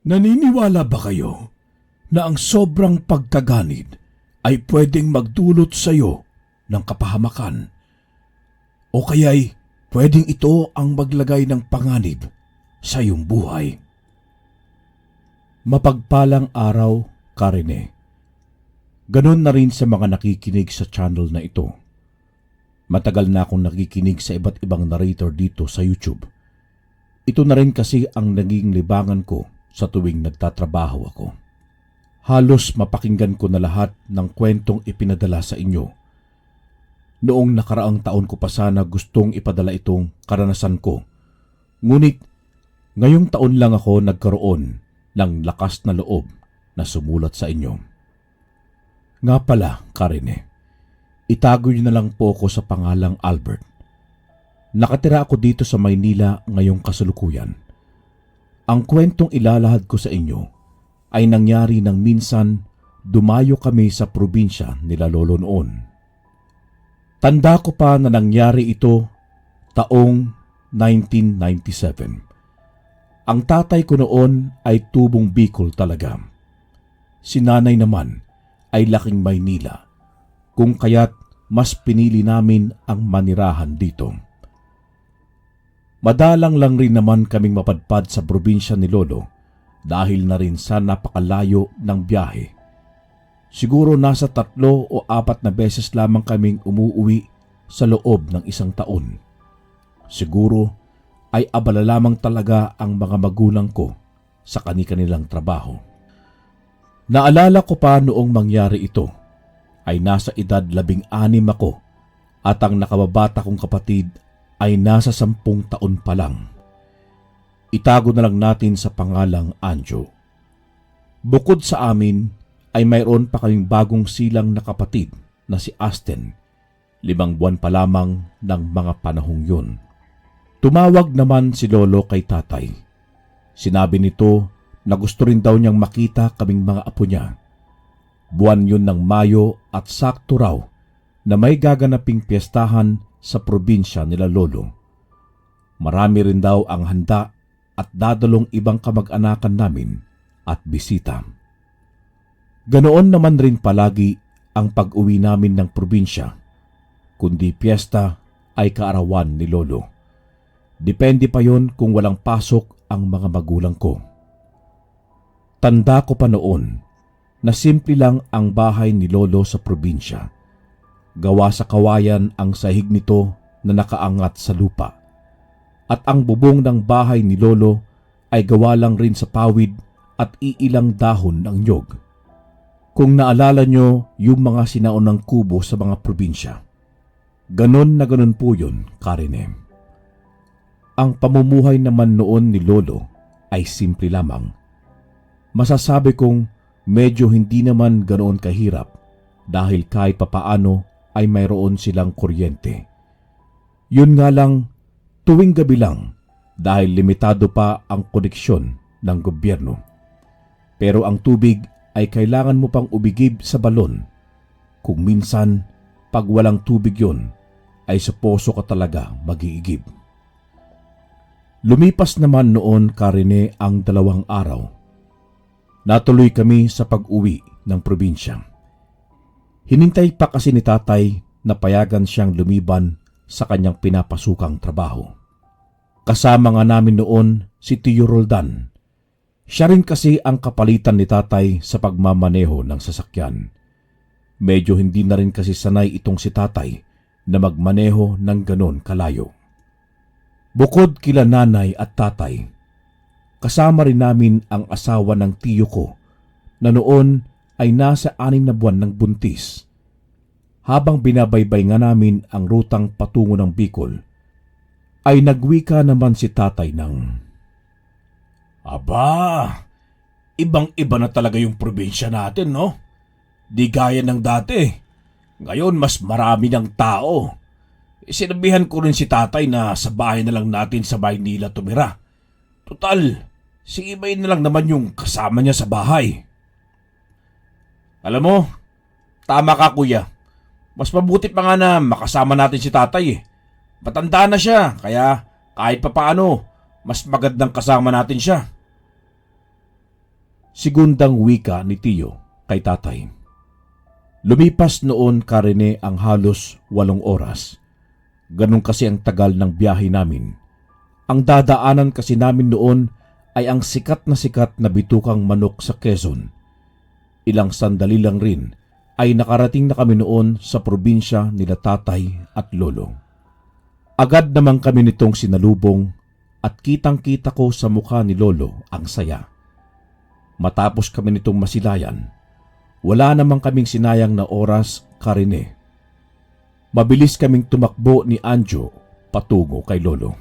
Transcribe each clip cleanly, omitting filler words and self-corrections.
Naniniwala ba kayo na ang sobrang pagkaganid ay pwedeng magdulot sa iyo ng kapahamakan? O kaya'y pwedeng ito ang maglagay ng panganib sa iyong buhay? Mapagpalang araw, Karine. Ganon na rin sa mga nakikinig sa channel na ito. Matagal na akong nakikinig sa iba't ibang narrator dito sa YouTube. Ito na rin kasi ang naging libangan ko sa tuwing nagtatrabaho ako. Halos mapakinggan ko na lahat ng kwentong ipinadala sa inyo. Noong nakaraang taon ko pa sana gustong ipadala itong karanasan ko. Ngunit ngayong taon lang ako nagkaroon ng lakas na loob na sumulat sa inyo. Nga pala, Karine, itago niyo na lang po ako sa pangalang Albert. Nakatira ako dito sa Maynila ngayong kasalukuyan. Ang kwentong ilalahad ko sa inyo ay nangyari nang minsan dumayo kami sa probinsya nila lolo noon. Tanda ko pa na nangyari ito taong 1997. Ang tatay ko noon ay tubong Bicol talaga. Si nanay naman ay laking Maynila, kung kaya't mas pinili namin ang manirahan dito. Madalang lang rin naman kaming mapadpad sa probinsya ni Lolo dahil na rin sa napakalayo ng biyahe. Siguro nasa 3 o 4 na beses lamang kaming umuuwi sa loob ng isang taon. Siguro ay abala lamang talaga ang mga magulang ko sa kani-kanilang trabaho. Naalala ko pa noong mangyari ito ay nasa edad 16 ako at ang nakababata kong kapatid ay nasa 10 taon pa lang. Itago na lang natin sa pangalang Anjo. Bukod sa amin ay mayroon pa kaming bagong silang na kapatid na si Aston, 5 buwan pa lamang ng mga panahong yun. Tumawag naman si Lolo kay tatay. Sinabi nito na gusto rin daw niyang makita kaming mga apo niya. Buwan yun ng Mayo at sakto raw na may gaganaping piyestahan sa probinsya nila Lolo. Marami rin daw ang handa at dadalong ibang kamag-anakan namin at bisita. Ganoon naman rin palagi ang pag-uwi namin ng probinsya, kundi piyesta ay kaarawan ni Lolo. Depende pa yon kung walang pasok ang mga magulang ko. Tanda ko pa noon na simple lang ang bahay ni Lolo sa probinsya. Gawa sa kawayan ang sahig nito na nakaangat sa lupa. At ang bubong ng bahay ni Lolo ay gawa lang rin sa pawid at iilang dahon ng nyog. Kung naalala nyo yung mga sinaunang kubo sa mga probinsya, ganon na ganon po yun, Karine. Ang pamumuhay naman noon ni Lolo ay simple lamang. Masasabi kong medyo hindi naman ganoon kahirap dahil kahit papaano ay mayroon silang kuryente. Yun nga lang, tuwing gabi lang dahil limitado pa ang koneksyon ng gobyerno. Pero ang tubig ay kailangan mo pang ubigib sa balon. Kung minsan, pag walang tubig yun, ay sa poso ka talaga mag-iigib. Lumipas naman noon, Karine, ang 2 araw. Natuloy kami sa pag-uwi ng probinsya. Hinintay pa kasi ni tatay na payagan siyang lumiban sa kanyang pinapasukang trabaho. Kasama nga namin noon si Tio Roldan. Siya rin kasi ang kapalitan ni tatay sa pagmamaneho ng sasakyan. Medyo hindi na rin kasi sanay itong si tatay na magmaneho ng ganon kalayo. Bukod kila nanay at tatay, kasama rin namin ang asawa ng tiyo ko na noon ay nasa 6 na buwan ng buntis. Habang binabaybay nga namin ang rutang patungo ng Bicol, ay nagwika naman si tatay ng, "Aba, ibang-iba na talaga yung probinsya natin, no? Di gaya ng dati. Ngayon mas marami ng tao. Sinabihan ko rin si tatay na sa bahay na lang natin sa Maynila tumira. Total, si Ibay na lang naman yung kasama niya sa bahay." Alam mo, tama ka kuya. Mas mabuti pa nga na makasama natin si tatay eh. Matanda na siya, kaya kahit papaano, mas magandang kasama natin siya. Segundang wika ni Tiyo kay tatay. Lumipas noon, Karine, ang halos 8 oras. Ganun kasi ang tagal ng biyahe namin. Ang dadaanan kasi namin noon ay ang sikat na bitukang manok sa Quezon. Ilang sandali lang rin ay nakarating na kami noon sa probinsya nila tatay at lolo. Agad naman kami nitong sinalubong at kitang-kita ko sa mukha ni lolo ang saya. Matapos kami nitong masilayan, wala namang kaming sinayang na oras, Karine. Mabilis kaming tumakbo ni Anjo patungo kay lolo.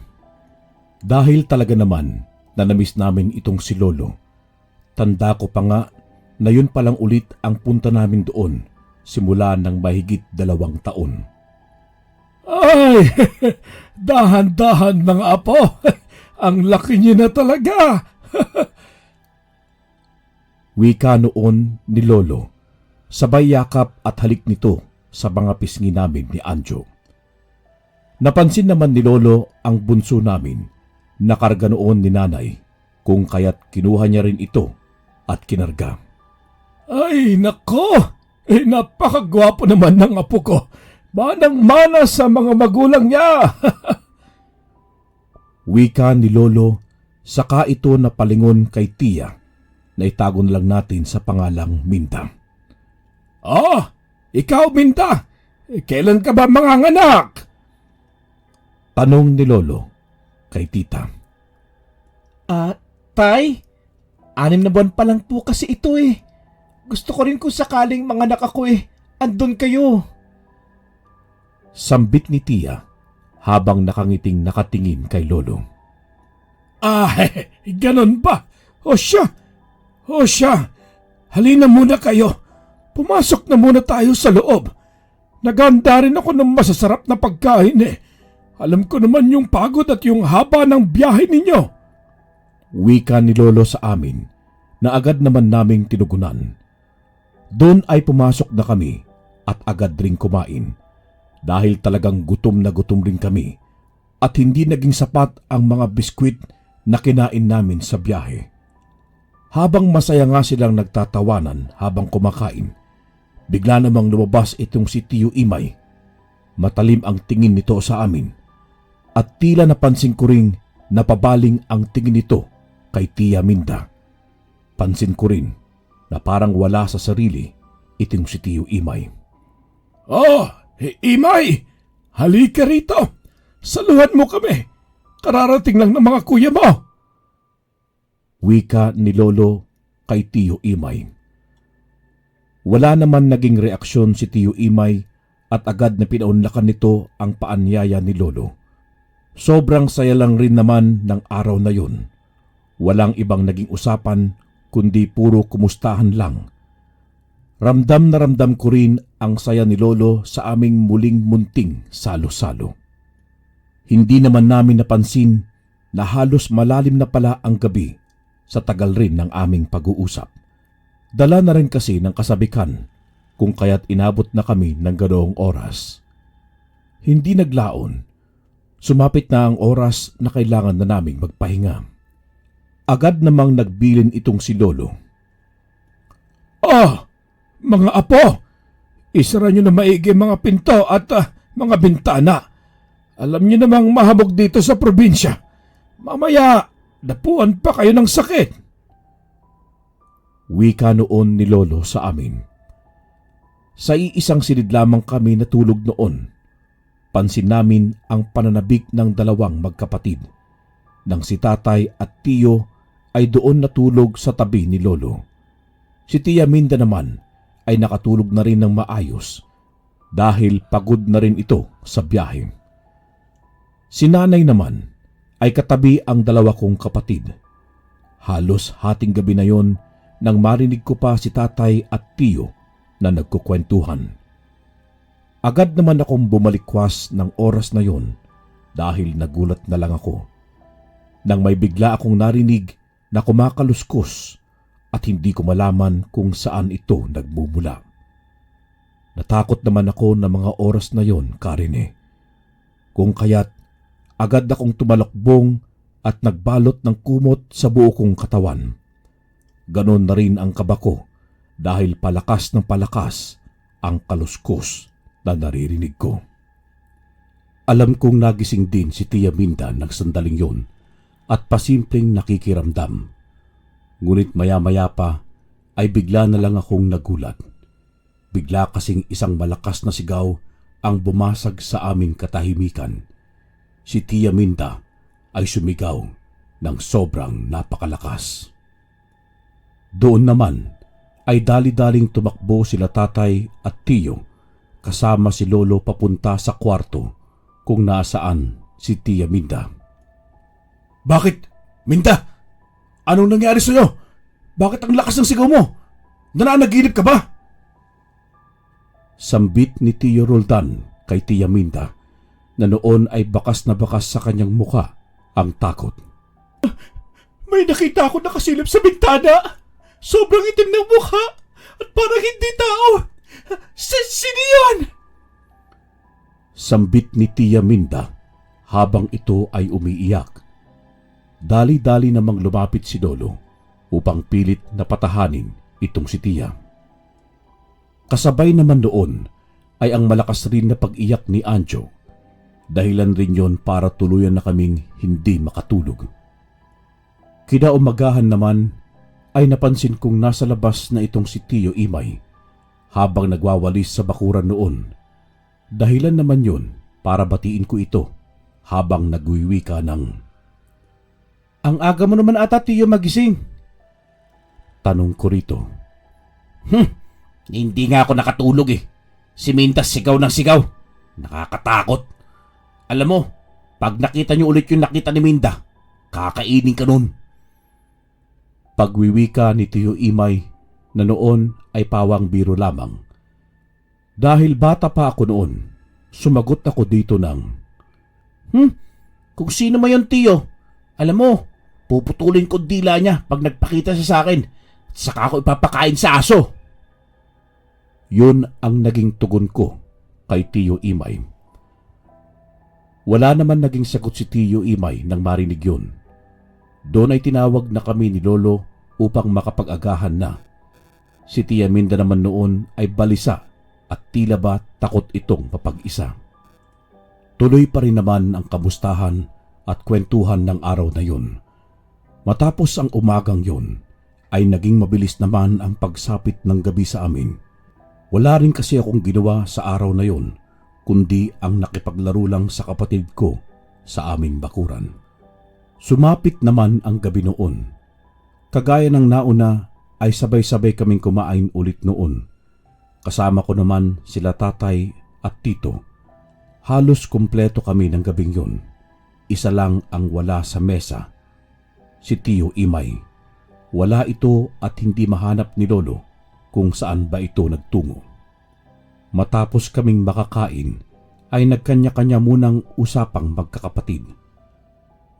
Dahil talaga naman na namiss namin itong si lolo, tanda ko pa nga na yun palang ulit ang punta namin doon simula ng mahigit 2 taon. Ay, dahan-dahan mga apo. Ang laki niyo na talaga. Wika noon ni lolo, sabay yakap at halik nito sa mga pisngi namin ni Anjo. Napansin naman ni lolo ang bunso namin na karga noon ni nanay, kung kaya't kinuha niya rin ito at kinarga. Ay, nako! Napakagwapo naman ng apo ko. Manang-mana sa mga magulang niya. Wika ni lolo, saka ito napalingon kay tiya na itago na lang natin sa pangalang Minda. Ah, ikaw Minda, kailan ka ba manganganak? Tanong ni lolo kay tita. Tay, 6 na buwan pa lang po kasi ito eh. Gusto ko rin kung sakaling manganak ako andun kayo. Sambit ni tiya habang nakangiting nakatingin kay lolo. Ganon ba? O siya, halina muna kayo. Pumasok na muna tayo sa loob. Naghanda rin ako ng masasarap na pagkain Alam ko naman yung pagod at yung haba ng biyahe ninyo. Wika ni lolo sa amin na agad naman naming tinugunan. Doon ay pumasok na kami at agad ring kumain dahil talagang gutom na gutom rin kami at hindi naging sapat ang mga biskwit na kinain namin sa biyahe. Habang masaya nga silang nagtatawanan habang kumakain, bigla namang lumabas itong si Tiyo Imay. Matalim ang tingin nito sa amin at tila napansin ko ring napabaling ang tingin nito kay Tiya Minda. Pansin ko rin na parang wala sa sarili itong si Tiyo Imay. Imay! Halika rito! Saluhan mo kami! Kararating lang ng mga kuya mo! Wika ni lolo kay Tiyo Imay. Wala naman naging reaksyon si Tiyo Imay at agad na pinaunlakan nito ang paanyaya ni lolo. Sobrang saya lang rin naman ng araw na yun. Walang ibang naging usapan kundi puro kumustahan lang. Ramdam na ramdam ko rin ang saya ni lolo sa aming muling munting salo-salo. Hindi naman namin napansin na halos malalim na pala ang gabi sa tagal rin ng aming pag-uusap. Dala na rin kasi ng kasabikan kung kaya't inabot na kami ng ganoong oras. Hindi naglaon. Sumapit na ang oras na kailangan na naming magpahinga. Agad namang nagbilin itong si lolo. Mga apo! Isara nyo na maigi mga pinto at mga bintana. Alam nyo namang mahamog dito sa probinsya. Mamaya, dapuan pa kayo ng sakit. Wika noon ni lolo sa amin. Sa iisang silid lamang kami natulog noon. Pansin namin ang pananabik ng 2 magkapatid. Nang si tatay at tiyo ay doon natulog sa tabi ni lolo. Si Tiya Minda naman ay nakatulog na rin ng maayos dahil pagod na rin ito sa biyahe. Si nanay naman ay katabi ang 2 kong kapatid. Halos hating gabi na yon nang marinig ko pa si tatay at tiyo na nagkukwentuhan. Agad naman akong bumalikwas ng oras na yon dahil nagulat na lang ako nang may bigla akong narinig na kumakaluskos at hindi ko malaman kung saan ito nagmumula. Natakot naman ako na mga oras na yon, Karine. Kung kaya't agad akong tumalakbong at nagbalot ng kumot sa buo kong katawan. ganon na rin ang kaba ko dahil palakas ng palakas ang kaluskos na naririnig ko. Alam kong nagising din si Tia Minda ng sandaling yon at pasimpleng nakikiramdam. Ngunit maya-maya pa ay bigla na lang akong nagulat. Bigla kasing isang malakas na sigaw ang bumasag sa aming katahimikan. Si Tia Minda ay sumigaw ng sobrang napakalakas. Doon naman ay dali-daling tumakbo sila tatay at tiyo kasama si lolo papunta sa kwarto kung nasaan si Tia Minda. Bakit? Minda! Anong nangyari sa'yo? Bakit ang lakas ng sigaw mo? Nananaginip ka ba? Sambit ni Tio Roldan kay Tia Minda na noon ay bakas na bakas sa kanyang muka ang takot. May nakita ako nakasilip sa bintana. Sobrang itim ng mukha at parang hindi tao. Sino yun? Sambit ni Tia Minda habang ito ay umiiyak. Dali-dali namang lumapit si Lolo upang pilit na patahanin itong si Tia. Kasabay naman noon ay ang malakas rin na pag-iyak ni Anjo. Dahilan rin yon para tuluyan na kaming hindi makatulog. Kinaumagahan naman ay napansin kong nasa labas na itong si Tio Imay habang nagwawalis sa bakuran noon. Dahilan naman yon para batiin ko ito habang nagwiwika ng, "Ang aga mo naman ata, Tio, magising." Tanong ko rito. Hindi nga ako nakatulog eh. Si Minda sigaw ng sigaw. Nakakatakot. Alam mo, pag nakita niyo ulit yung nakita ni Minda, kakainin ka nun. Pagwiwika ni Tio Imay na noon ay pawang biro lamang. Dahil bata pa ako noon, sumagot ako dito ng, Kung sino man yun, Tio, alam mo, puputulin ko dila niya pag nagpakita siya sa akin at saka ako ipapakain sa aso." Yun ang naging tugon ko kay Tio Imay. Wala naman naging sagot si Tio Imay nang marinig yun. Doon ay tinawag na kami ni Lolo upang makapag-agahan na. Si Tia Minda naman noon ay balisa at tila ba takot itong mapag-isa. Tuloy pa rin naman ang kamustahan at kwentuhan ng araw na yun. Matapos ang umagang yun, ay naging mabilis naman ang pagsapit ng gabi sa amin. Wala rin kasi akong ginawa sa araw na yun, kundi ang nakipaglaro lang sa kapatid ko sa aming bakuran. Sumapit naman ang gabi noon. Kagaya ng nauna ay sabay-sabay kaming kumain ulit noon. Kasama ko naman sila tatay at tito. Halos kumpleto kami ng gabing yun. Isa lang ang wala sa mesa, si Tio Imay. Wala ito at hindi mahanap ni Lolo kung saan ba ito nagtungo. Matapos kaming makakain, ay nagkanya-kanya munang usapang magkakapatid.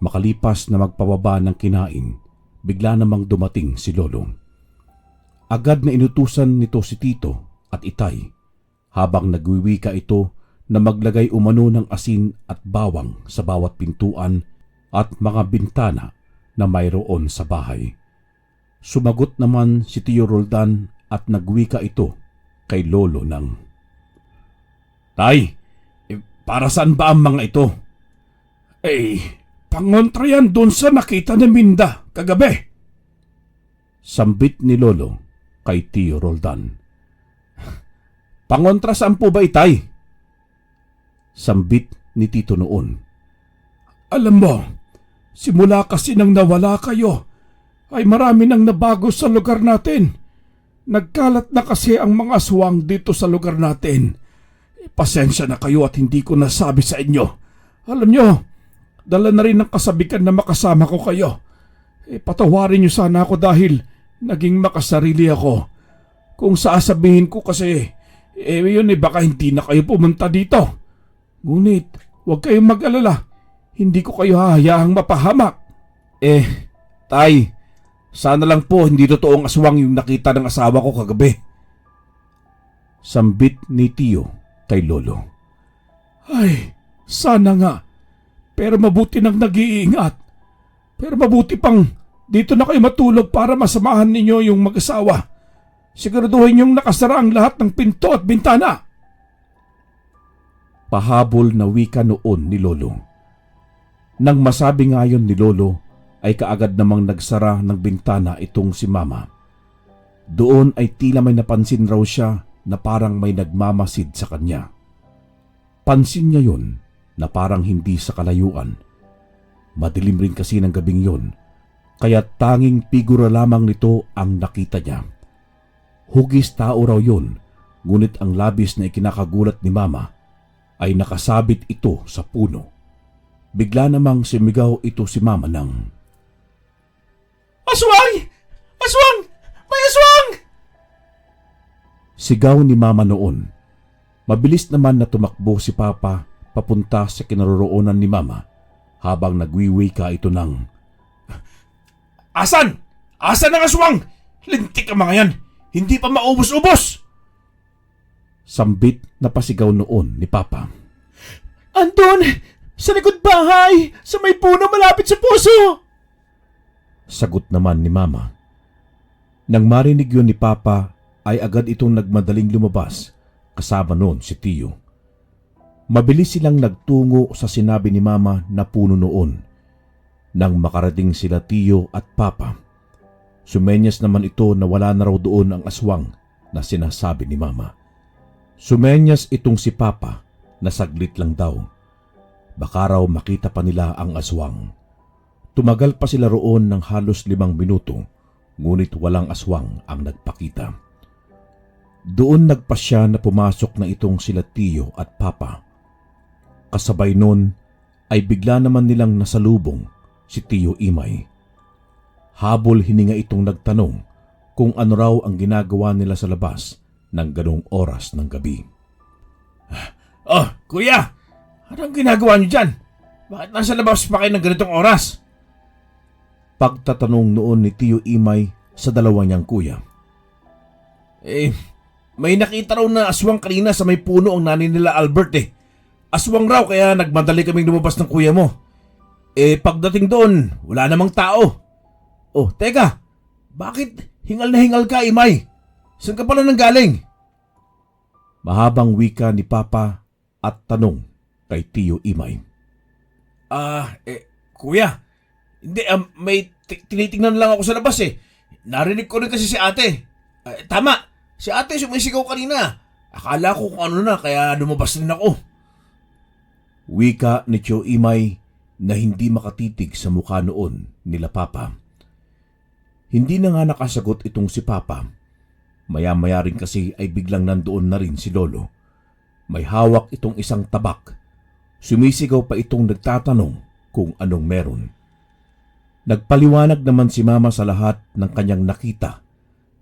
Makalipas na magpababa ng kinain, bigla namang dumating si Lolo. Agad na inutusan nito si Tito at Itay, habang nagwiwika ito na maglagay umano ng asin at bawang sa bawat pintuan at mga bintana na mayroon sa bahay. Sumagot naman si Tio Roldan at nagwika ito kay Lolo ng, "Tay, para saan ba ang mga ito?" Pangontra yan doon sa nakita ni Minda kagabi." Sambit ni Lolo kay Tio Roldan. "Pangontra saan po ba, Itay?" Sambit ni Tito noon. "Alam mo, simula kasi nang nawala kayo, ay marami nang nabago sa lugar natin. Nagkalat na kasi ang mga aswang dito sa lugar natin. Pasensya na kayo at hindi ko nasabi sa inyo. Alam nyo, dala na rin ng kasabikan na makasama ko kayo. Patawarin nyo sana ako dahil naging makasarili ako. Kung sasabihin ko kasi, yun baka hindi na kayo pumunta dito. Ngunit, huwag kayong mag-alala. Hindi ko kayo hahayaang mapahamak." Tay, sana lang po hindi totoong aswang yung nakita ng asawa ko kagabi. Sambit ni Tio kay Lolo. "Ay, sana nga. Pero mabuti nang nag-iingat. Pero mabuti pang Dito na kayo matulog para masamahan ninyo yung mag-asawa. Siguraduhin yung nakasara ang lahat ng pinto at bintana. Pahabol na wika noon ni Lolo. Nang masabi nga yon ni Lolo, ay kaagad namang nagsara ng bintana itong si Mama. Doon ay tila may napansin raw siya na parang may nagmamasid sa kanya. Pansin niya yon na parang hindi sa kalayuan. Madilim rin kasi ng gabing yon, kaya tanging figura lamang nito ang nakita niya. Hugis tao raw yon, ngunit ang labis na ikinakagulat ni Mama ay nakasabit ito sa puno. Bigla namang sumigaw ito si Mama ng, Aswang! Aswang! May aswang! Sigaw ni Mama noon. Mabilis naman na tumakbo si Papa papunta sa kinaroroonan ni Mama habang nagwiwika ito ng, Asan? Asan ang aswang? Lintik ang mga yan! Hindi pa maubos-ubos! Sambit na pasigaw noon ni Papa. Andun! Sa likod bahay! Sa may puno malapit sa puso! Sagot naman ni Mama. Nang marinig yun ni Papa, ay agad itong nagmadaling lumabas, kasama noon si Tiyo. Mabilis silang nagtungo sa sinabi ni Mama na puno noon. Nang makarating sila Tiyo at Papa, sumenyas naman ito na wala na raw doon ang aswang na sinasabi ni Mama. Sumenyas itong si Papa na saglit lang daw. Baka raw makita pa nila ang aswang. Tumagal pa sila roon ng halos 5 minuto, ngunit walang aswang ang nagpakita. Doon nagpasya na pumasok na itong sila Tiyo at Papa. Kasabay nun ay bigla naman nilang nasalubong si Tiyo Imay. Habol hininga itong nagtanong kung ano raw ang ginagawa nila sa labas ng ganong oras ng gabi. Oh, kuya! Anong ginagawa niyo dyan? Bakit nasa labas pa kayo ng ganitong oras? Pagtatanong noon ni Tiyo Imay sa dalawa niyang kuya. May nakita raw na aswang kanina sa may puno ang nanay nila Albert eh. Aswang raw kaya nagmadali kaming lumabas ng kuya mo. Pagdating doon, wala namang tao. Oh, teka, bakit hingal na hingal ka, Imay? Saan ka pala nanggaling? Mahabang wika ni Papa at tanong kay Tiyo Imay. Kuya, hindi, may tinitingnan lang ako sa labas eh. Narinig ko rin kasi si ate. Tama, si ate sumisigaw kanina. Akala ko kung ano na kaya lumabas rin ako. Wika ni Tiyo Imay na hindi makatitig sa mukha noon nila Papa. Hindi na nga nakasagot itong si Papa. Maya-maya rin kasi ay biglang nandoon na rin si Lolo. May hawak itong isang tabak. Sumisigaw pa itong nagtatanong kung anong meron. Nagpaliwanag naman si Mama sa lahat ng kanyang nakita.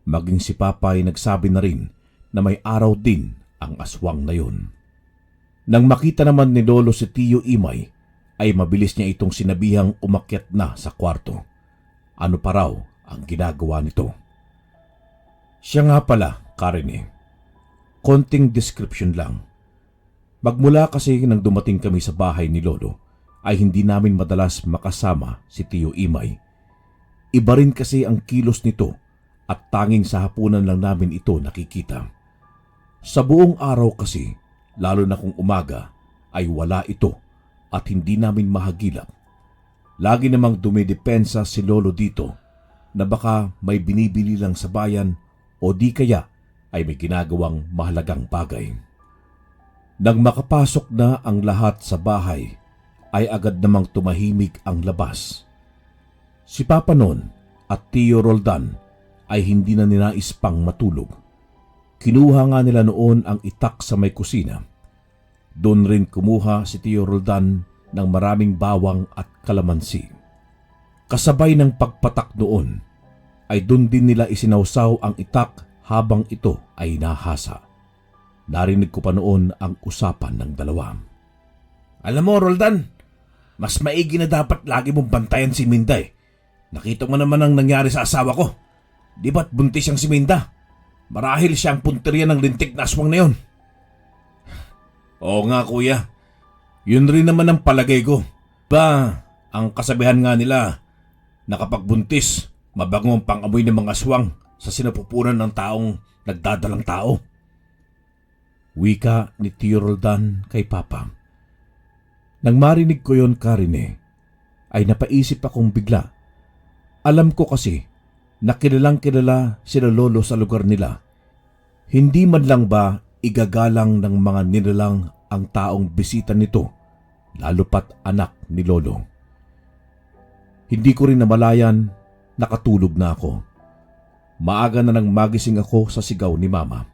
Maging si Papa ay nagsabi na rin na may araw din ang aswang na yun. Nang makita naman ni Lolo si Tiyo Imay, ay mabilis niya itong sinabihang umakyat na sa kwarto. Ano pa raw ang ginagawa nito? Siya nga pala, Karine. Konting description lang. Magmula kasi nang dumating kami sa bahay ni Lolo, ay hindi namin madalas makasama si Tiyo Imay. Iba rin kasi ang kilos nito at tanging sa hapunan lang namin ito nakikita. Sa buong araw kasi, lalo na kung umaga, ay wala ito at hindi namin mahagilap. Lagi namang dumidepensa si Lolo dito na baka may binibili lang sa bayan o di kaya ay may ginagawang mahalagang bagay. Nang makapasok na ang lahat sa bahay, ay agad namang tumahimik ang labas. Si Papa noon at Tiyo Roldan ay hindi na ninais pang matulog. Kinuha nga nila noon ang itak sa may kusina. Doon rin kumuha si Tiyo Roldan ng maraming bawang at kalamansi. Kasabay ng pagpatak noon, ay doon din nila isinawsaw ang itak habang ito ay nahasa. Narinig ko pa noon ang usapan ng dalawa. Alam mo, Roldan, mas maigi na dapat lagi mong bantayan si Minda eh. Nakita mo naman ang nangyari sa asawa ko. Di ba't buntis siyang si Minda? Marahil siyang punteriya ng lintik na aswang na yun. Oo nga kuya, yun rin naman ang palagay ko. Ang kasabihan nga nila, Nakapagbuntis, mabango ang pangamoy ng mga aswang sa sinapupunan ng taong nagdadalang tao. Wika ni Tio Roldan kay Papa. Nang marinig ko yon, Karine, ay napaisip akong bigla. Alam ko kasi na kilalang kilala sila lolo sa lugar nila. Hindi man lang ba igagalang ng mga nilalang ang taong bisita nito, lalo pat anak ni lolo. Hindi ko rin namalayan, nakatulog na ako. Maaga na nang magising ako sa sigaw ni Mama.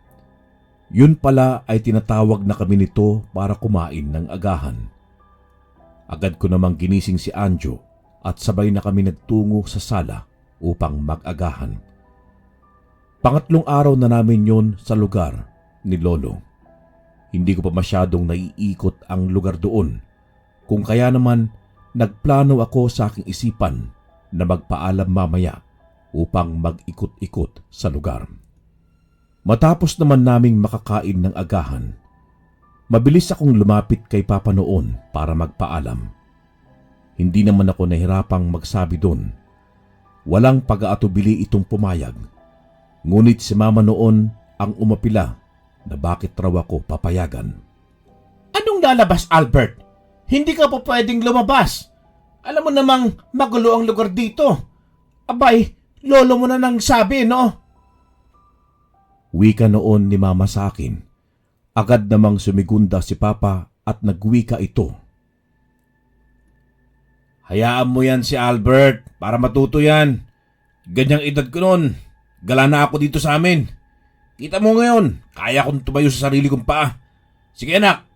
Yun pala ay tinatawag na kami nito para kumain ng agahan. Agad ko namang ginising si Anjo at sabay na kami nagtungo sa sala upang mag-agahan. Pangatlong araw na namin yon sa lugar ni Lolo. Hindi ko pa masyadong naiikot ang lugar doon, kung kaya naman nagplano ako sa aking isipan na magpaalam mamaya upang mag-ikot-ikot sa lugar. Matapos naman naming makakain ng agahan, mabilis akong lumapit kay Papa noon para magpaalam. Hindi naman ako nahirapang magsabi doon. Walang pag-aatubili itong pumayag. Ngunit si Mama noon ang umapila na bakit raw ako papayagan. Anong lalabas, Albert? Hindi ka pa pwedeng lumabas. Alam mo namang magulo ang lugar dito. Abay, lolo mo na nang sabi, no? Wika noon ni Mama sa akin. Agad namang sumigunda si Papa at nagwika ito. Hayaan mo yan si Albert para matuto yan. Ganyang edad ko noon. Gala na ako dito sa amin. Kita mo ngayon, kaya kong tumayo sa sarili kong paa. Sige anak,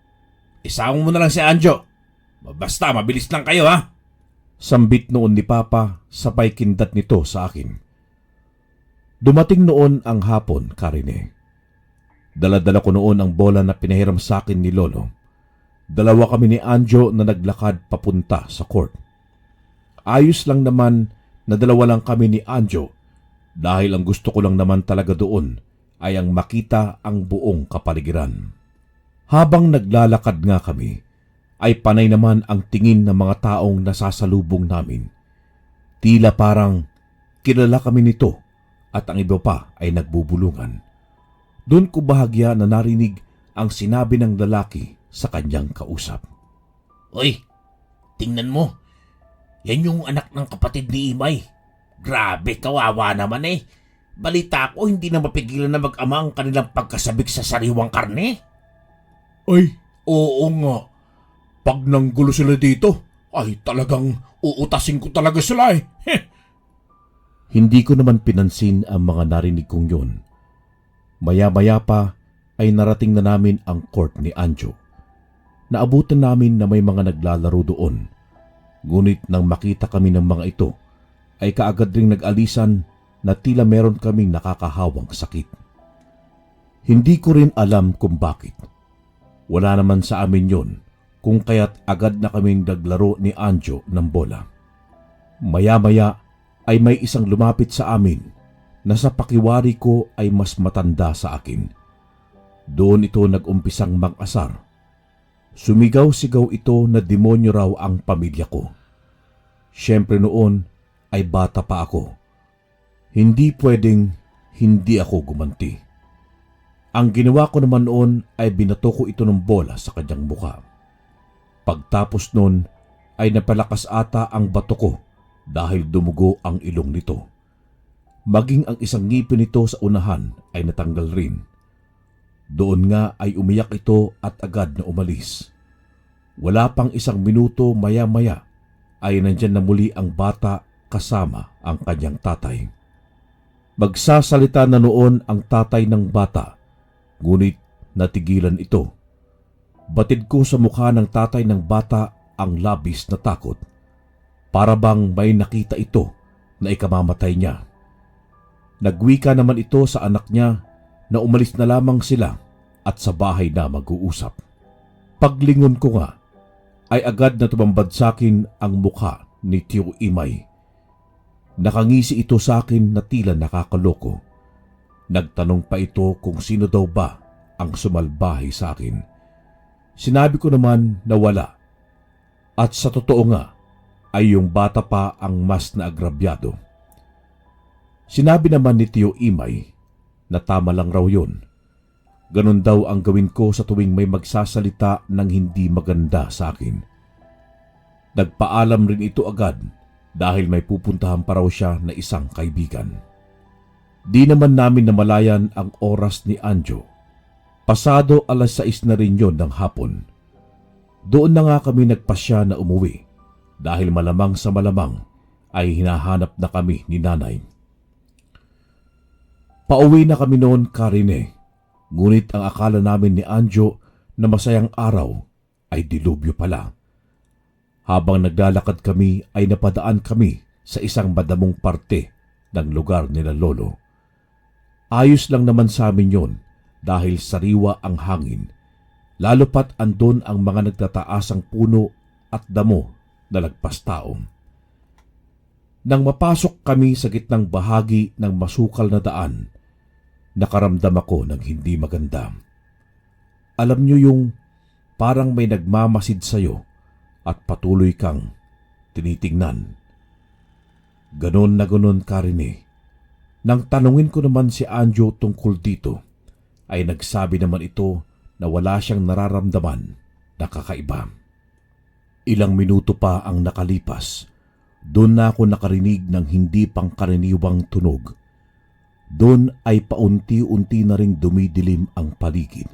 isama mo na lang si Anjo. Basta mabilis lang kayo ha. Sambit noon ni Papa, sabay kindat nito sa akin. Dumating noon ang hapon, Karine. Dala-dala ko noon ang bola na pinahiram sa akin ni Lolo. Dalawa kami ni Anjo na naglakad papunta sa court. Ayos lang naman na dalawa lang kami ni Anjo dahil ang gusto ko lang naman talaga doon ay ang makita ang buong kapaligiran. Habang naglalakad nga kami, ay panay naman ang tingin ng mga taong nasasalubong namin. Tila parang kilala kami nito at ang iba pa ay nagbubulungan. Doon ko bahagya na narinig ang sinabi ng lalaki sa kanyang kausap. Uy, tingnan mo. Yan yung anak ng kapatid ni Imay. Grabe, kawawa naman eh. Balita ko hindi na mapigilan na mag-ama ang kanilang pagkasabik sa sariwang karne. Ay, oo nga. Pag nanggulo sila dito, ay talagang uutasin ko talaga sila eh. Hindi ko naman pinansin ang mga narinig kong yun. Maya-maya pa ay narating na namin ang court ni Anjo. Naabutan namin na may mga naglalaro doon. Ngunit nang makita kami ng mga ito, ay kaagad ring nag-alisan na tila meron kaming nakakahawang sakit. Hindi ko rin alam kung bakit. Wala naman sa amin yon, kung kaya't agad na kaming naglaro ni Anjo ng bola. Maya-maya ay may isang lumapit sa amin na sa pakiwari ko ay mas matanda sa akin. Doon ito nag-umpisang mag-asar. Sumigaw-sigaw ito na demonyo raw ang pamilya ko. Siyempre noon ay bata pa ako. Hindi pwedeng hindi ako gumanti. Ang ginawa ko naman noon ay binato ko ito ng bola sa kanyang mukha. Pagtapos noon ay napalakas ata ang bato ko dahil dumugo ang ilong nito. Maging ang isang ngipin nito sa unahan ay natanggal rin. Doon nga ay umiyak ito at agad na umalis. Wala pang isang minuto maya-maya ay nandyan na muli ang bata kasama ang kanyang tatay. Magsasalita na noon ang tatay ng bata, ngunit natigilan ito. Batid ko sa mukha ng tatay ng bata ang labis na takot. Para bang may nakita ito na ikamamatay niya. Nagwika naman ito sa anak niya na umalis na lamang sila at sa bahay na mag-uusap. Paglingon ko nga, ay agad na tumambad sa akin ang mukha ni Tio Imay. Nakangisi ito sa akin na tila nakakaloko. Nagtanong pa ito kung sino daw ba ang sumalbahay sa akin. Sinabi ko naman na wala. At sa totoo nga, ay yung bata pa ang mas naagrabyado. Sinabi naman ni Tio Imay na tama lang raw yun. Ganon daw ang gawin ko sa tuwing may magsasalita ng hindi maganda sa akin. Nagpaalam rin ito agad dahil may pupuntahan pa raw siya na isang kaibigan. Di naman namin namalayan ang oras ni Anjo. Pasado 6:00 na rin yon ng hapon. Doon na nga kami nagpasya na umuwi dahil malamang sa malamang ay hinahanap na kami ni nanay. Pauwi na kami noon, Karine. Ngunit ang akala namin ni Anjo na masayang araw ay dilubyo pala. Habang naglalakad kami ay napadaan kami sa isang madamong parte ng lugar nila lolo. Ayos lang naman sa amin yon dahil sariwa ang hangin, lalo pat andon ang mga nagtataasang puno at damo na lagpas taong. Nang mapasok kami sa gitnang bahagi ng masukal na daan, nakaramdam ako ng hindi maganda. Alam niyo yung parang may nagmamasid sa'yo at patuloy kang tinitingnan. Ganon na ganon, Karine. Nang tanungin ko naman si Anjo tungkol dito, ay nagsabi naman ito na wala siyang nararamdaman na kakaiba. Ilang minuto pa ang nakalipas, doon na ako nakarinig ng hindi pangkaraniwang tunog. Doon ay paunti-unti na ring dumidilim ang paligid.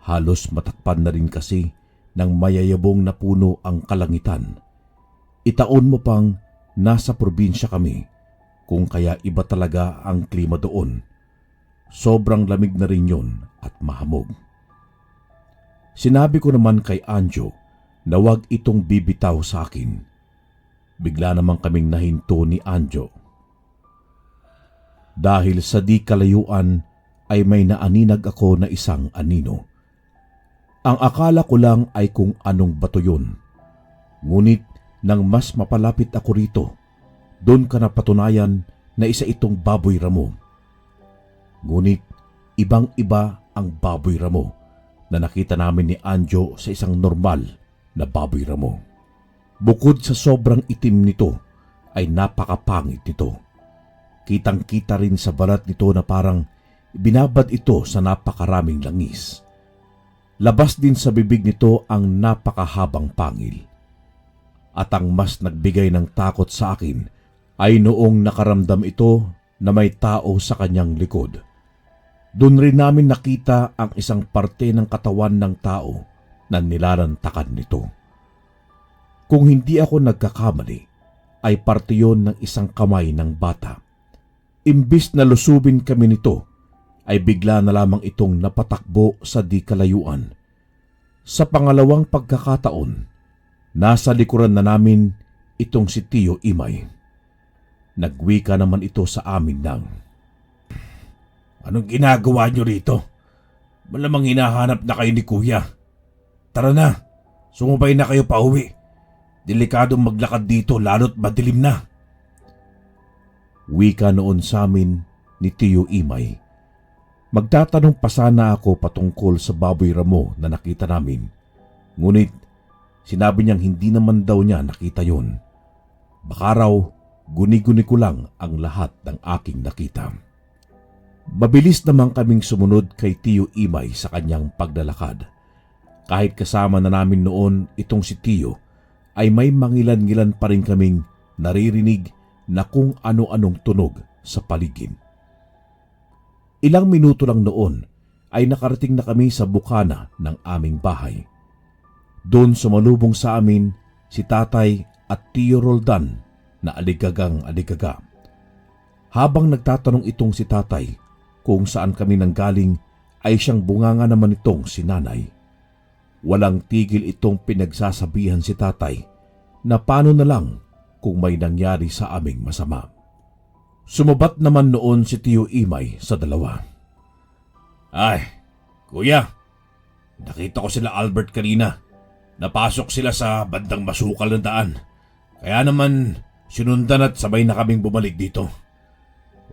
Halos matakpan na rin kasi ng mayayabong na puno ang kalangitan. Itaon mo pang nasa probinsya kami, kung kaya iba talaga ang klima doon. Sobrang lamig na rin yun at mahamog. Sinabi ko naman kay Anjo na wag itong bibitaw sa akin. Bigla naman kaming nahinto ni Anjo. Dahil sa di kalayuan ay may naaninag ako na isang anino. Ang akala ko lang ay kung anong bato yun. Ngunit nang mas mapalapit ako rito, doon ka napatunayan na isa itong baboy ramo. Ngunit ibang-iba ang baboy ramo na nakita namin ni Anjo sa isang normal na baboy ramo. Bukod sa sobrang itim nito, ay napakapangit nito. Kitang-kita rin sa balat nito na parang binabad ito sa napakaraming langis. Labas din sa bibig nito ang napakahabang pangil. At ang mas nagbigay ng takot sa akin ay noong nakaramdam ito na may tao sa kanyang likod. Doon rin namin nakita ang isang parte ng katawan ng tao na nilalantakan nito. Kung hindi ako nagkakamali, ay parte yon ng isang kamay ng bata. Imbis na lusubin kami nito, ay bigla na lamang itong napatakbo sa di kalayuan. Sa pangalawang pagkakataon, nasa likuran na namin itong si Tio Imay. Nagwika naman ito sa amin ng, "Anong ginagawa niyo rito? Malamang hinahanap na kayo ni Kuya. Tara na, sumubay na kayo pauwi. Delikadong maglakad dito lalo't madilim na." Wika noon sa amin ni Tio Imay. Magtatanong pa sana ako patungkol sa baboy ramo na nakita namin. Ngunit sinabi niyang hindi naman daw niya nakita yon. Baka raw guni-guni ko lang ang lahat ng aking nakita. Mabilis naman kaming sumunod kay Tio Imay sa kanyang paglalakad. Kahit kasama na namin noon itong si Tio, ay may mangilan-ngilan pa rin kaming naririnig na kung ano-anong tunog sa paligid. Ilang minuto lang noon ay nakarating na kami sa bukana ng aming bahay. Doon sumalubong sa amin si Tatay at Tio Roldan na aligagang-aligaga. Habang nagtatanong itong si Tatay kung saan kami nanggaling, ay siyang bunganga naman itong si Nanay. Walang tigil itong pinagsasabihan si Tatay na paano na lang kung may nangyari sa aming masama. Sumabat naman noon si Tio Imay sa dalawa. "Ay, Kuya, nakita ko sila Albert kanina. Napasok sila sa bandang masukal na daan. Kaya naman sinundan at sabay na kaming bumalik dito.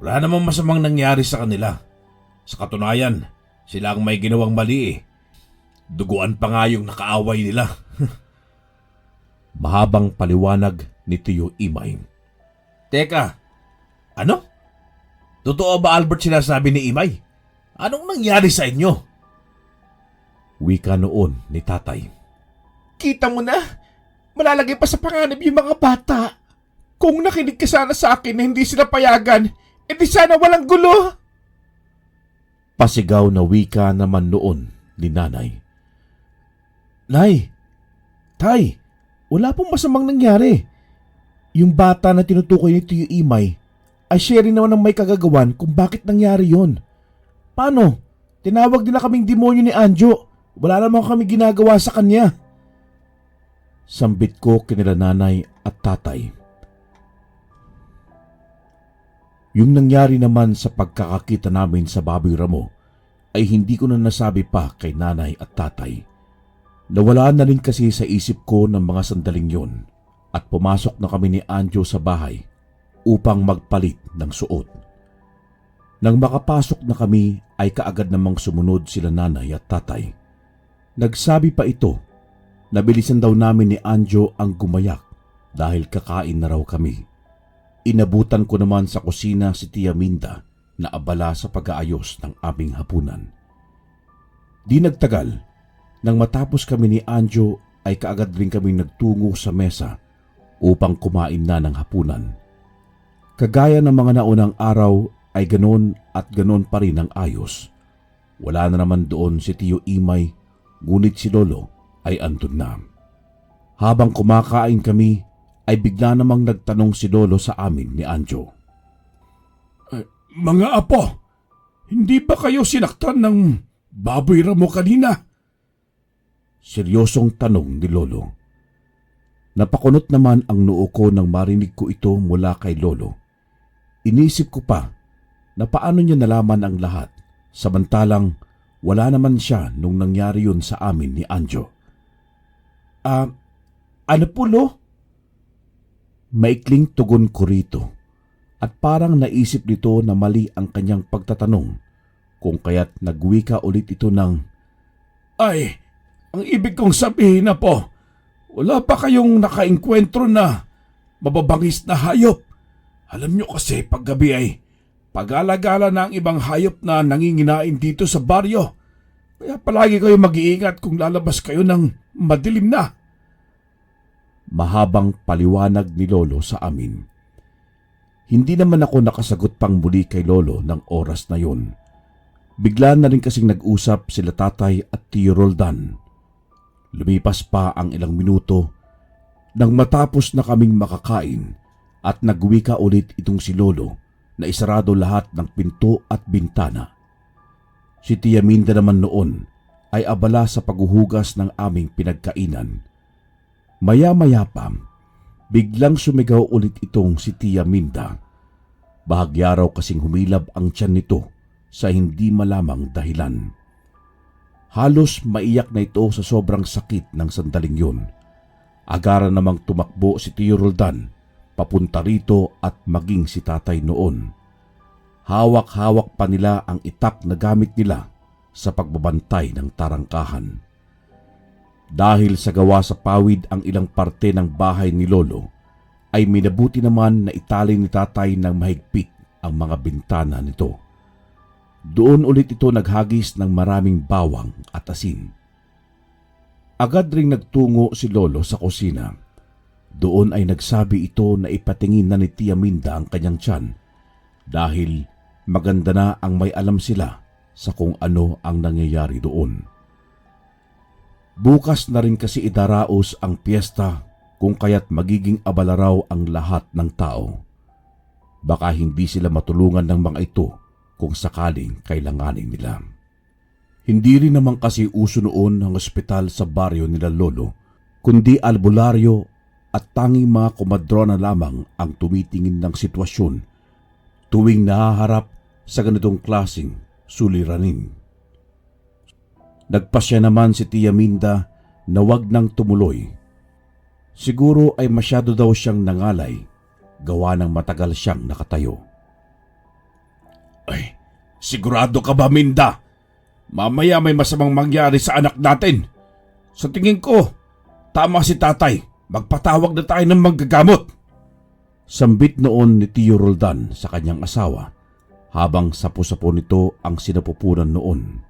Wala namang masamang nangyari sa kanila. Sa katunayan, sila ang may ginawang mali eh. Duguan pa nga yung nakaaway nila." Mahabang paliwanag ni Tiyo Imay. Teka, ano? Totoo ba Albert sinasabi ni Imay? Anong nangyari sa inyo? Wika noon ni tatay. Kita mo na, malalagay pa sa panganib yung mga bata. Kung nakinig ka sana sa akin na hindi sila payagan, edi sana walang gulo. Pasigaw na wika naman noon ni nanay. Nay, tay, wala pong masamang nangyari. Yung bata na tinutukoy ni Tiyo Imay ay siya rin naman ang may kagagawan kung bakit nangyari yon. Paano? Tinawag nila kaming demonyo ni Anjo. Wala naman kami ginagawa sa kanya. Sambit ko kinila nanay at tatay. Yung nangyari naman sa pagkakakita namin sa Baboy Ramo ay hindi ko na nasabi pa kay nanay at tatay. Nawala na rin kasi sa isip ko ng mga sandaling yon at pumasok na kami ni Anjo sa bahay upang magpalit ng suot. Nang makapasok na kami ay kaagad namang sumunod sila nanay at tatay. Nagsabi pa ito na bilisan daw namin ni Anjo ang gumayak dahil kakain na raw kami. Inabutan ko naman sa kusina si Tia Minda na abala sa pag-aayos ng aming hapunan. Di nagtagal, nang matapos kami ni Anjo ay kaagad rin kami nagtungo sa mesa upang kumain na ng hapunan. Kagaya ng mga naunang araw ay ganon at ganon pa rin ang ayos. Wala na naman doon si Tiyo Imay, ngunit si Lolo ay andun na. Habang kumakain kami ay bigla namang nagtanong si Lolo sa amin ni Anjo. Mga apo, hindi ba kayo sinaktan ng Baboy Ramo kanina? Seryosong tanong ni Lolo. Napakunot naman ang noo ko nang marinig ko ito mula kay Lolo. Inisip ko pa na paano niya nalaman ang lahat samantalang wala naman siya nung nangyari yun sa amin ni Anjo. Ano po, Lo? Maikling tugon ko rito at parang naisip nito na mali ang kanyang pagtatanong kung kaya't nagwika ulit ito ng, Ay, ang ibig kong sabihin na po, wala pa kayong nakaengkwentro na mababangis na hayop. Alam nyo kasi paggabi ay pag-alagala na ang ibang hayop na nanginginain dito sa baryo. Kaya palagi kayo mag-iingat kung lalabas kayo ng madilim na. Mahabang paliwanag ni Lolo sa amin. Hindi naman ako nakasagot pang muli kay Lolo ng oras na yon. Bigla na rin kasing nag-usap sila tatay at Tiyo Roldan. Lumipas pa ang ilang minuto nang matapos na kaming makakain at nagwika ulit itong si Lolo na isarado lahat ng pinto at bintana. Si Tia Minda naman noon ay abala sa paghuhugas ng aming pinagkainan. Maya-maya pa, biglang sumigaw ulit itong si Tia Minda. Bahagya raw kasing humilab ang tiyan nito sa hindi malamang dahilan. Halos maiyak na ito sa sobrang sakit ng sandaling yun. Agara namang tumakbo si Tiyo Roldan papunta rito at maging si tatay noon. Hawak-hawak pa nila ang itak na gamit nila sa pagbabantay ng tarangkahan. Dahil sa gawa sa pawid ang ilang parte ng bahay ni Lolo, ay minabuti naman na itali ni tatay ng mahigpit ang mga bintana nito. Doon ulit ito naghagis ng maraming bawang at asin. Agad ring nagtungo si Lolo sa kusina. Doon ay nagsabi ito na ipatingin na ni Tia Minda ang kanyang tiyan dahil maganda na ang may alam sila sa kung ano ang nangyayari doon. Bukas na rin kasi idaraos ang piyesta kung kaya't magiging abala raw ang lahat ng tao. Baka hindi sila matulungan ng mga ito kung sakaling kailanganin nila. Hindi rin naman kasi uso noon ang ospital sa baryo nila Lolo, kundi albularyo at tanging mga komadrona lamang ang tumitingin ng sitwasyon tuwing nahaharap sa ganitong klaseng suliranin. Nagpasya naman si Tia Minda na wag nang tumuloy. Siguro ay masyado daw siyang nangalay, gawa ng matagal siyang nakatayo. Ay, sigurado ka ba, Minda? Mamaya may masamang mangyari sa anak natin. Sa tingin ko, tama si tatay. Magpatawag na tayo ng manggagamot. Sambit noon ni Tio Roldan sa kanyang asawa habang sapo-sapo nito ang sinapupunan noon.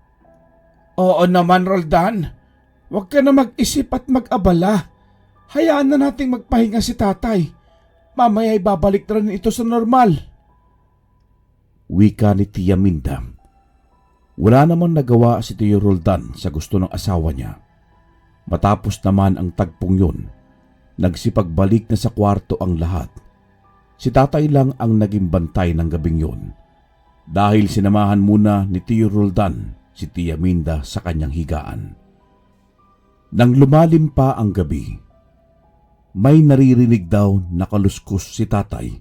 Oo naman, Roldan. Huwag ka na mag-isip at mag-abala. Hayaan na nating magpahinga si tatay. Mamaya ay babalik na rin ito sa normal. Wika ni Tia Minda. Wala namang nagawa si Tio Roldan sa gusto ng asawa niya. Matapos naman ang tagpong yun, nagsipagbalik na sa kwarto ang lahat. Si tatay lang ang naging bantay ng gabing yun. Dahil sinamahan muna ni Tio Roldan si Tia Minda sa kanyang higaan. Nang lumalim pa ang gabi, may naririnig daw na kaluskos si tatay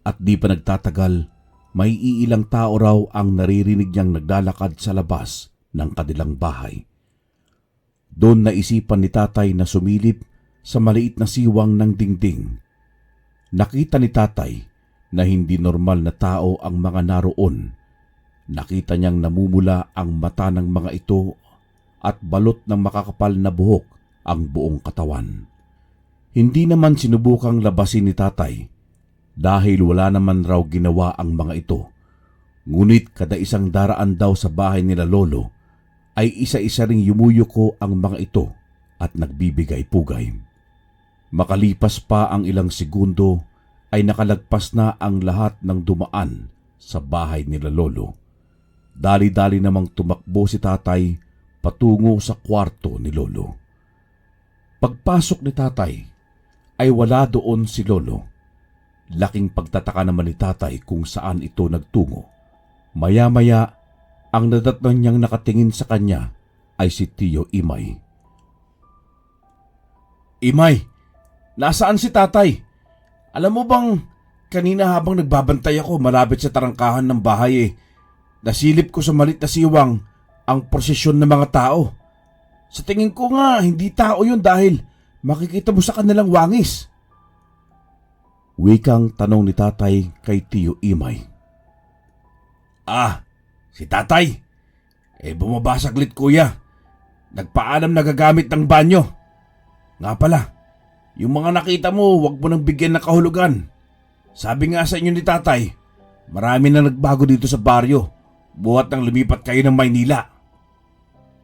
at di pa nagtatagal may iilang tao raw ang naririnig niyang naglalakad sa labas ng kanilang bahay. Doon naisipan ni tatay na sumilip sa maliit na siwang ng dingding. Nakita ni tatay na hindi normal na tao ang mga naroon. Nakita niyang namumula ang mata ng mga ito at balot ng makakapal na buhok ang buong katawan. Hindi naman sinubukang labasin ni tatay dahil wala naman raw ginawa ang mga ito. Ngunit kada isang daraan daw sa bahay nila lolo ay isa-isa ring yumuyuko ang mga ito at nagbibigay pugay. Makalipas pa ang ilang segundo ay nakalagpas na ang lahat ng dumaan sa bahay nila lolo. Dali-dali namang tumakbo si tatay patungo sa kwarto ni lolo. Pagpasok ni tatay ay wala doon si lolo. Laking pagtataka naman ni tatay kung saan ito nagtungo. Maya-maya, ang nadatnan niyang nakatingin sa kanya ay si Tio Imay. Imay, nasaan si tatay? Alam mo bang, kanina habang nagbabantay ako malapit sa tarangkahan ng bahay nasilip ko sa malit na siwang ang prosesyon ng mga tao. Sa tingin ko nga, hindi tao yun dahil makikita mo sa kanilang wangis. Wikang tanong ni tatay kay Tio Imay. Si tatay. Bumaba saglit kuya. Nagpaalam na gagamit ng banyo. Nga pala, yung mga nakita mo, wag mo nang bigyan ng kahulugan. Sabi nga sa inyo ni tatay, marami na nagbago dito sa baryo, buhat nang lumipat kayo ng Maynila.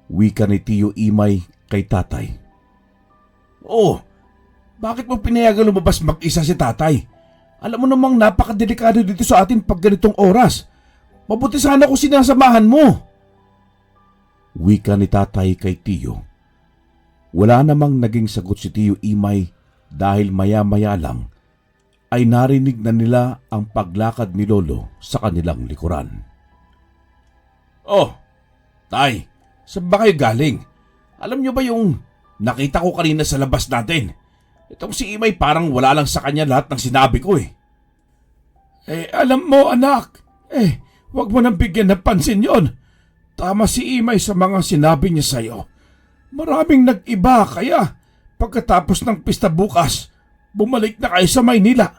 Wika ni Tio Imay kay tatay. Bakit mo pinayagan lumabas mag-isa si tatay? Alam mo namang napakadelikado dito sa atin pag ganitong oras. Mabuti sana kung sinasamahan mo. Wika ni tatay kay Tio. Wala namang naging sagot si Tio Imay dahil maya-maya lang ay narinig na nila ang paglakad ni lolo sa kanilang likuran. Tay, saan ba kayo galing? Alam niyo ba yung nakita ko kanina sa labas natin? Itong si Imay parang wala lang sa kanya lahat ng sinabi ko Alam mo anak, wag mo nang bigyan ng pansin yon. Tama si Imay sa mga sinabi niya sa'yo. Maraming nag-iba kaya pagkatapos ng pista bukas, bumalik na kayo sa Maynila.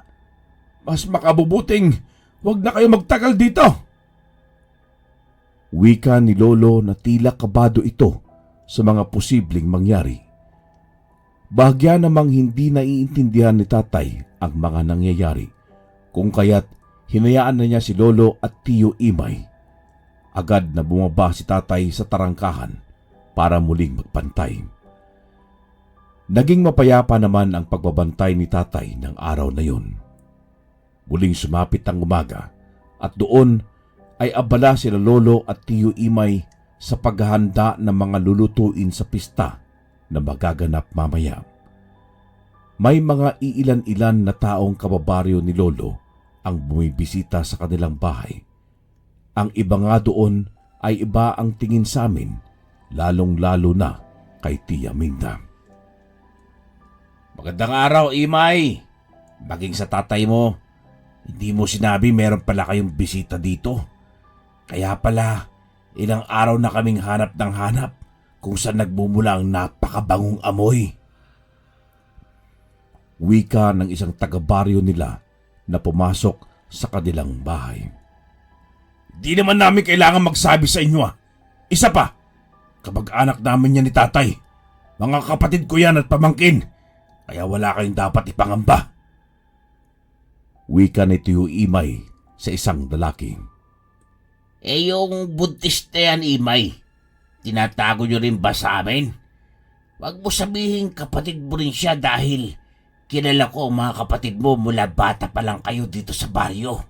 Mas makabubuting wag na kayo magtagal dito. Wika ni lolo na tila kabado ito sa mga posibleng mangyari. Bahagya namang hindi naiintindihan ni tatay ang mga nangyayari, kung kaya't hinayaan na niya si lolo at Tio Imay. Agad na bumaba si tatay sa tarangkahan para muling magpantay. Naging mapayapa naman ang pagbabantay ni tatay ng araw na yun. Muling sumapit ang umaga at doon ay abala sila lolo at Tio Imay sa paghahanda ng mga lulutuin sa pista na magaganap mamaya. May mga iilan-ilan na taong kababaryo ni lolo ang bumibisita sa kanilang bahay. Ang iba nga doon ay iba ang tingin sa amin, lalong-lalo na kay Tia Minda. Magandang araw, Imay. Maging sa tatay mo, hindi mo sinabi meron pala kayong bisita dito. Kaya pala, ilang araw na kaming hanap ng hanap kung saan nagmumula ang napakabangong amoy. Wika ng isang taga-baryo nila na pumasok sa kanilang bahay. Di naman namin kailangan magsabi sa inyo Isa pa, kamag-anak namin yan ni tatay. Mga kapatid ko yan at pamangkin. Kaya wala kayong dapat ipangamba. Wika ni Tiyo Imay sa isang lalaki. Yung buntis na yan, Imay, tinatago nyo rin ba sa amin? Huwag mo sabihin kapatid mo rin siya dahil kilala ko ang mga kapatid mo mula bata pa lang kayo dito sa baryo.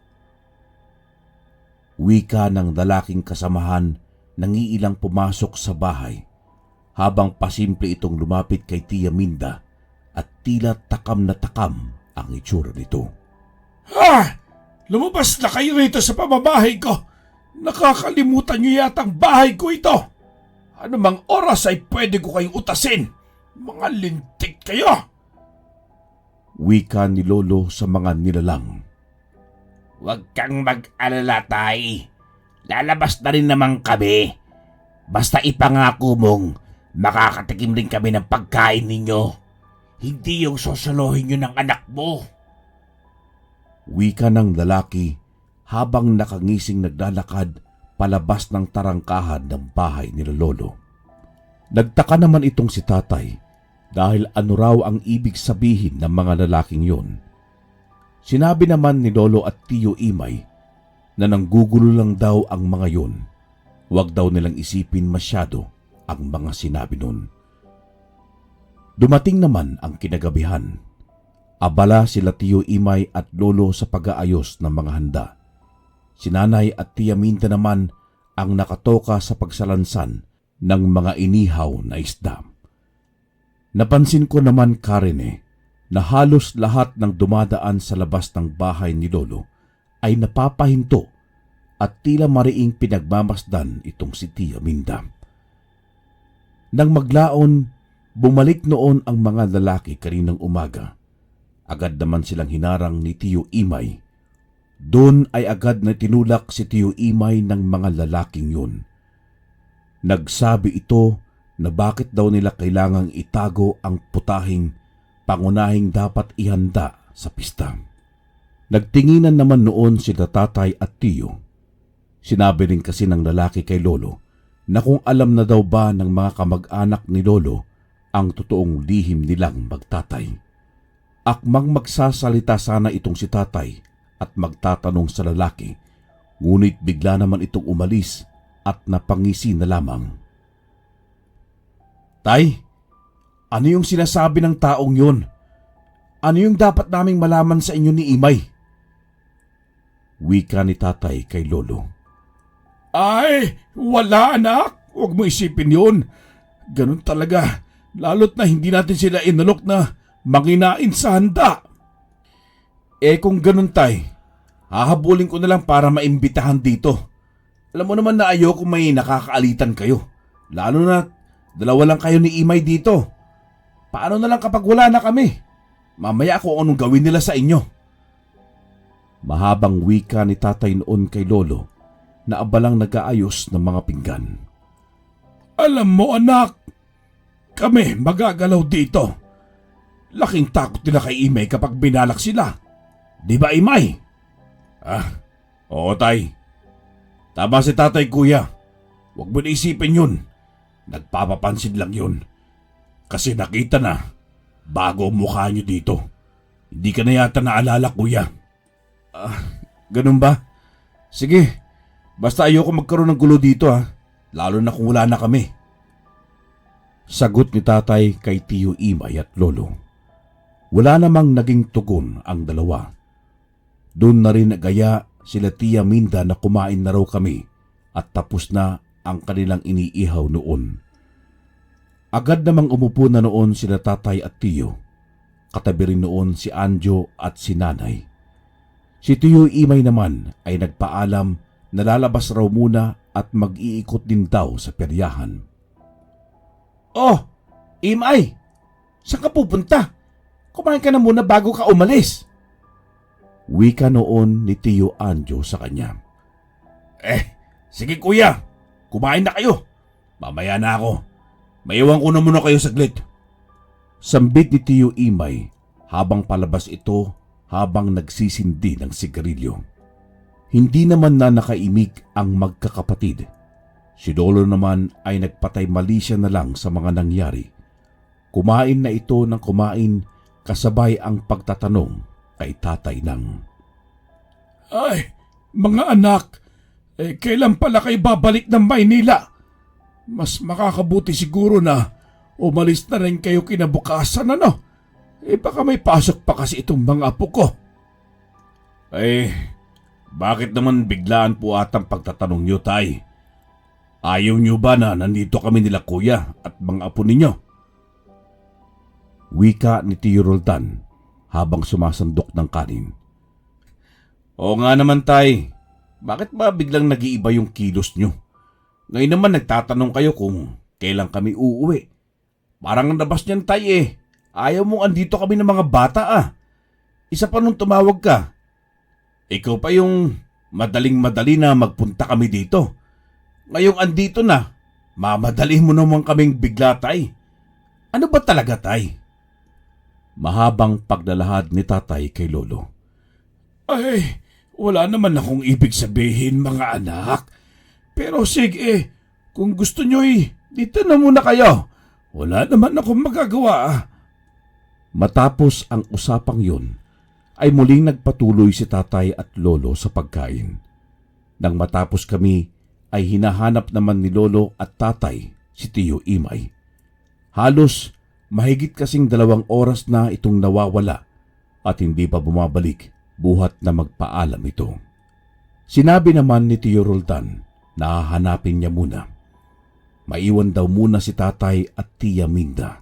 Wika ng lalaking kasamahan nang iilang pumasok sa bahay habang pasimple itong lumapit kay Tia Minda at tila takam na takam ang itsura nito. Ha! Lumabas na kayo rito sa pamabahay ko! Nakakalimutan niyo yatang bahay ko ito! Ano mang oras ay pwede ko kayong utasin! Mga lintik kayo! Wika ni Lolo sa mga nilalang. Huwag kang mag-alala, Tay. Lalabas na rin naman kami. Basta ipangako mong makakatikim rin kami ng pagkain ninyo. Hindi yung sosolohin nyo ng anak mo. Wika ng lalaki habang nakangising naglalakad palabas ng tarangkahan ng bahay ni Lolo. Nagtaka naman itong si Tatay dahil ano raw ang ibig sabihin ng mga lalaking yon. Sinabi naman ni Lolo at Tiyo Imay na nanggugulo lang daw ang mga yon. Huwag daw nilang isipin masyado ang mga sinabi nun. Dumating naman ang kinagabihan. Abala sila Tiyo Imay at Lolo sa pag-aayos ng mga handa. Si Nanay at Tia Minda naman ang nakatoka sa pagsalansan ng mga inihaw na isda. Napansin ko naman, Karine, na halos lahat ng dumadaan sa labas ng bahay ni Lolo ay napapahinto at tila mariing pinagmamasdan itong si Tia Minda. Nang maglaon, bumalik noon ang mga lalaki kaninang umaga. Agad naman silang hinarang ni Tiyo Imay. Doon ay agad na tinulak si Tiyo Imay ng mga lalaking yun. Nagsabi ito na bakit daw nila kailangang itago ang putahing pangunahing dapat ihanda sa pista. Nagtinginan naman noon sila Tatay at Tiyo. Sinabi rin kasi ng lalaki kay Lolo na kung alam na daw ba ng mga kamag-anak ni Lolo ang totoong lihim nilang magtatay. Akmang magsasalita sana itong si Tatay at magtatanong sa lalaki, ngunit bigla naman itong umalis at napangisi na lamang. Tay, ano yung sinasabi ng taong yun? Ano yung dapat naming malaman sa inyo ni Imay? Wika ni Tatay kay Lolo. Ay, wala anak! Huwag mo isipin yun. Ganun talaga, lalo't na hindi natin sila inalok na manginain sa handa. Kung ganun Tay, hahabulin ko na lang para maimbitahan dito. Alam mo naman na ayoko may nakakaalitan kayo. Lalo na dalawa lang kayo ni Imay dito. Paano na lang kapag wala na kami? Mamaya kung anong gawin nila sa inyo. Mahabang wika ni Tatay noon kay Lolo na abalang nag-aayos ng mga pinggan. Alam mo anak, kami magagalaw dito. Laking takot nila kay Imay kapag binalak sila. Di ba Imay? Oo Tay. Tama si Tatay Kuya. Huwag mo na isipin yun. Nagpapapansin lang yun. Kasi nakita na bago ang mukha niyo dito. Hindi ka na yata naalala Kuya. Ganun ba? Sige, basta ayoko magkaroon ng gulo dito lalo na kung wala na kami. Sagot ni Tatay kay Tiyo Imay at Lolo. Wala namang naging tugon ang dalawa. Doon na rin nagaya sila Tia Minda na kumain na raw kami at tapos na ang kanilang iniihaw noon. Agad namang umupo na noon sila Tatay at Tiyo. Katabi rin noon si Anjo at si Nanay. Si Tiyo Imay naman ay nagpaalam na lalabas raw muna at mag-iikot din daw sa peryahan. Oh, Imay! Saan ka pupunta? Kumain ka na muna bago ka umalis. Wika noon ni Tiyo Anjo sa kanya. Sige kuya, kumain na kayo. Mamaya na ako. Maiwan ko na muna kayo saglit. Sambit ni Tiyo Imay habang palabas ito habang nagsisindi ng sigarilyo. Hindi naman na nakaimik ang magkakapatid. Si Lolo naman ay nagpatay malisya na lang sa mga nangyari. Kumain na ito ng kumain kasabay ang pagtatanong kay Tatay ng, Ay, mga anak, kailan pala kayo babalik ng Maynila? Mas makakabuti siguro na umalis na rin kayo kinabukasan, ano? Baka may pasok pa kasi itong mga apo ko. Bakit naman biglaan po atang pagtatanong niyo, tay? Ayaw niyo ba na nandito kami nila kuya at mga apo ninyo? Wika ni Tio Roldan habang sumasandok ng kanin. Oo nga naman, tay. Bakit ba biglang nag-iiba yung kilos nyo? Ngayon naman nagtatanong kayo kung kailan kami uuwi. Parang ang labas niyan, tay. Ayaw mong andito kami ng mga bata Isa pa nung tumawag ka. Ikaw pa yung madaling-madali na magpunta kami dito. Ngayong andito na, mamadali mo naman kaming bigla, tay. Ano ba talaga, tay? Mahabang paglalahad ni tatay kay lolo. Wala naman akong ibig sabihin, mga anak. Pero sige, kung gusto nyo dito na muna kayo. Wala naman akong magagawa. Matapos ang usapang yun, ay muling nagpatuloy si tatay at lolo sa pagkain. Nang matapos kami, ay hinahanap naman ni lolo at tatay si Tio Imay. Halos mahigit kasing 2 oras na itong nawawala at hindi pa bumabalik buhat na magpaalam ito. Sinabi naman ni Tio Roldan na hahanapin niya muna. Maiwan daw muna si tatay at Tia Minda.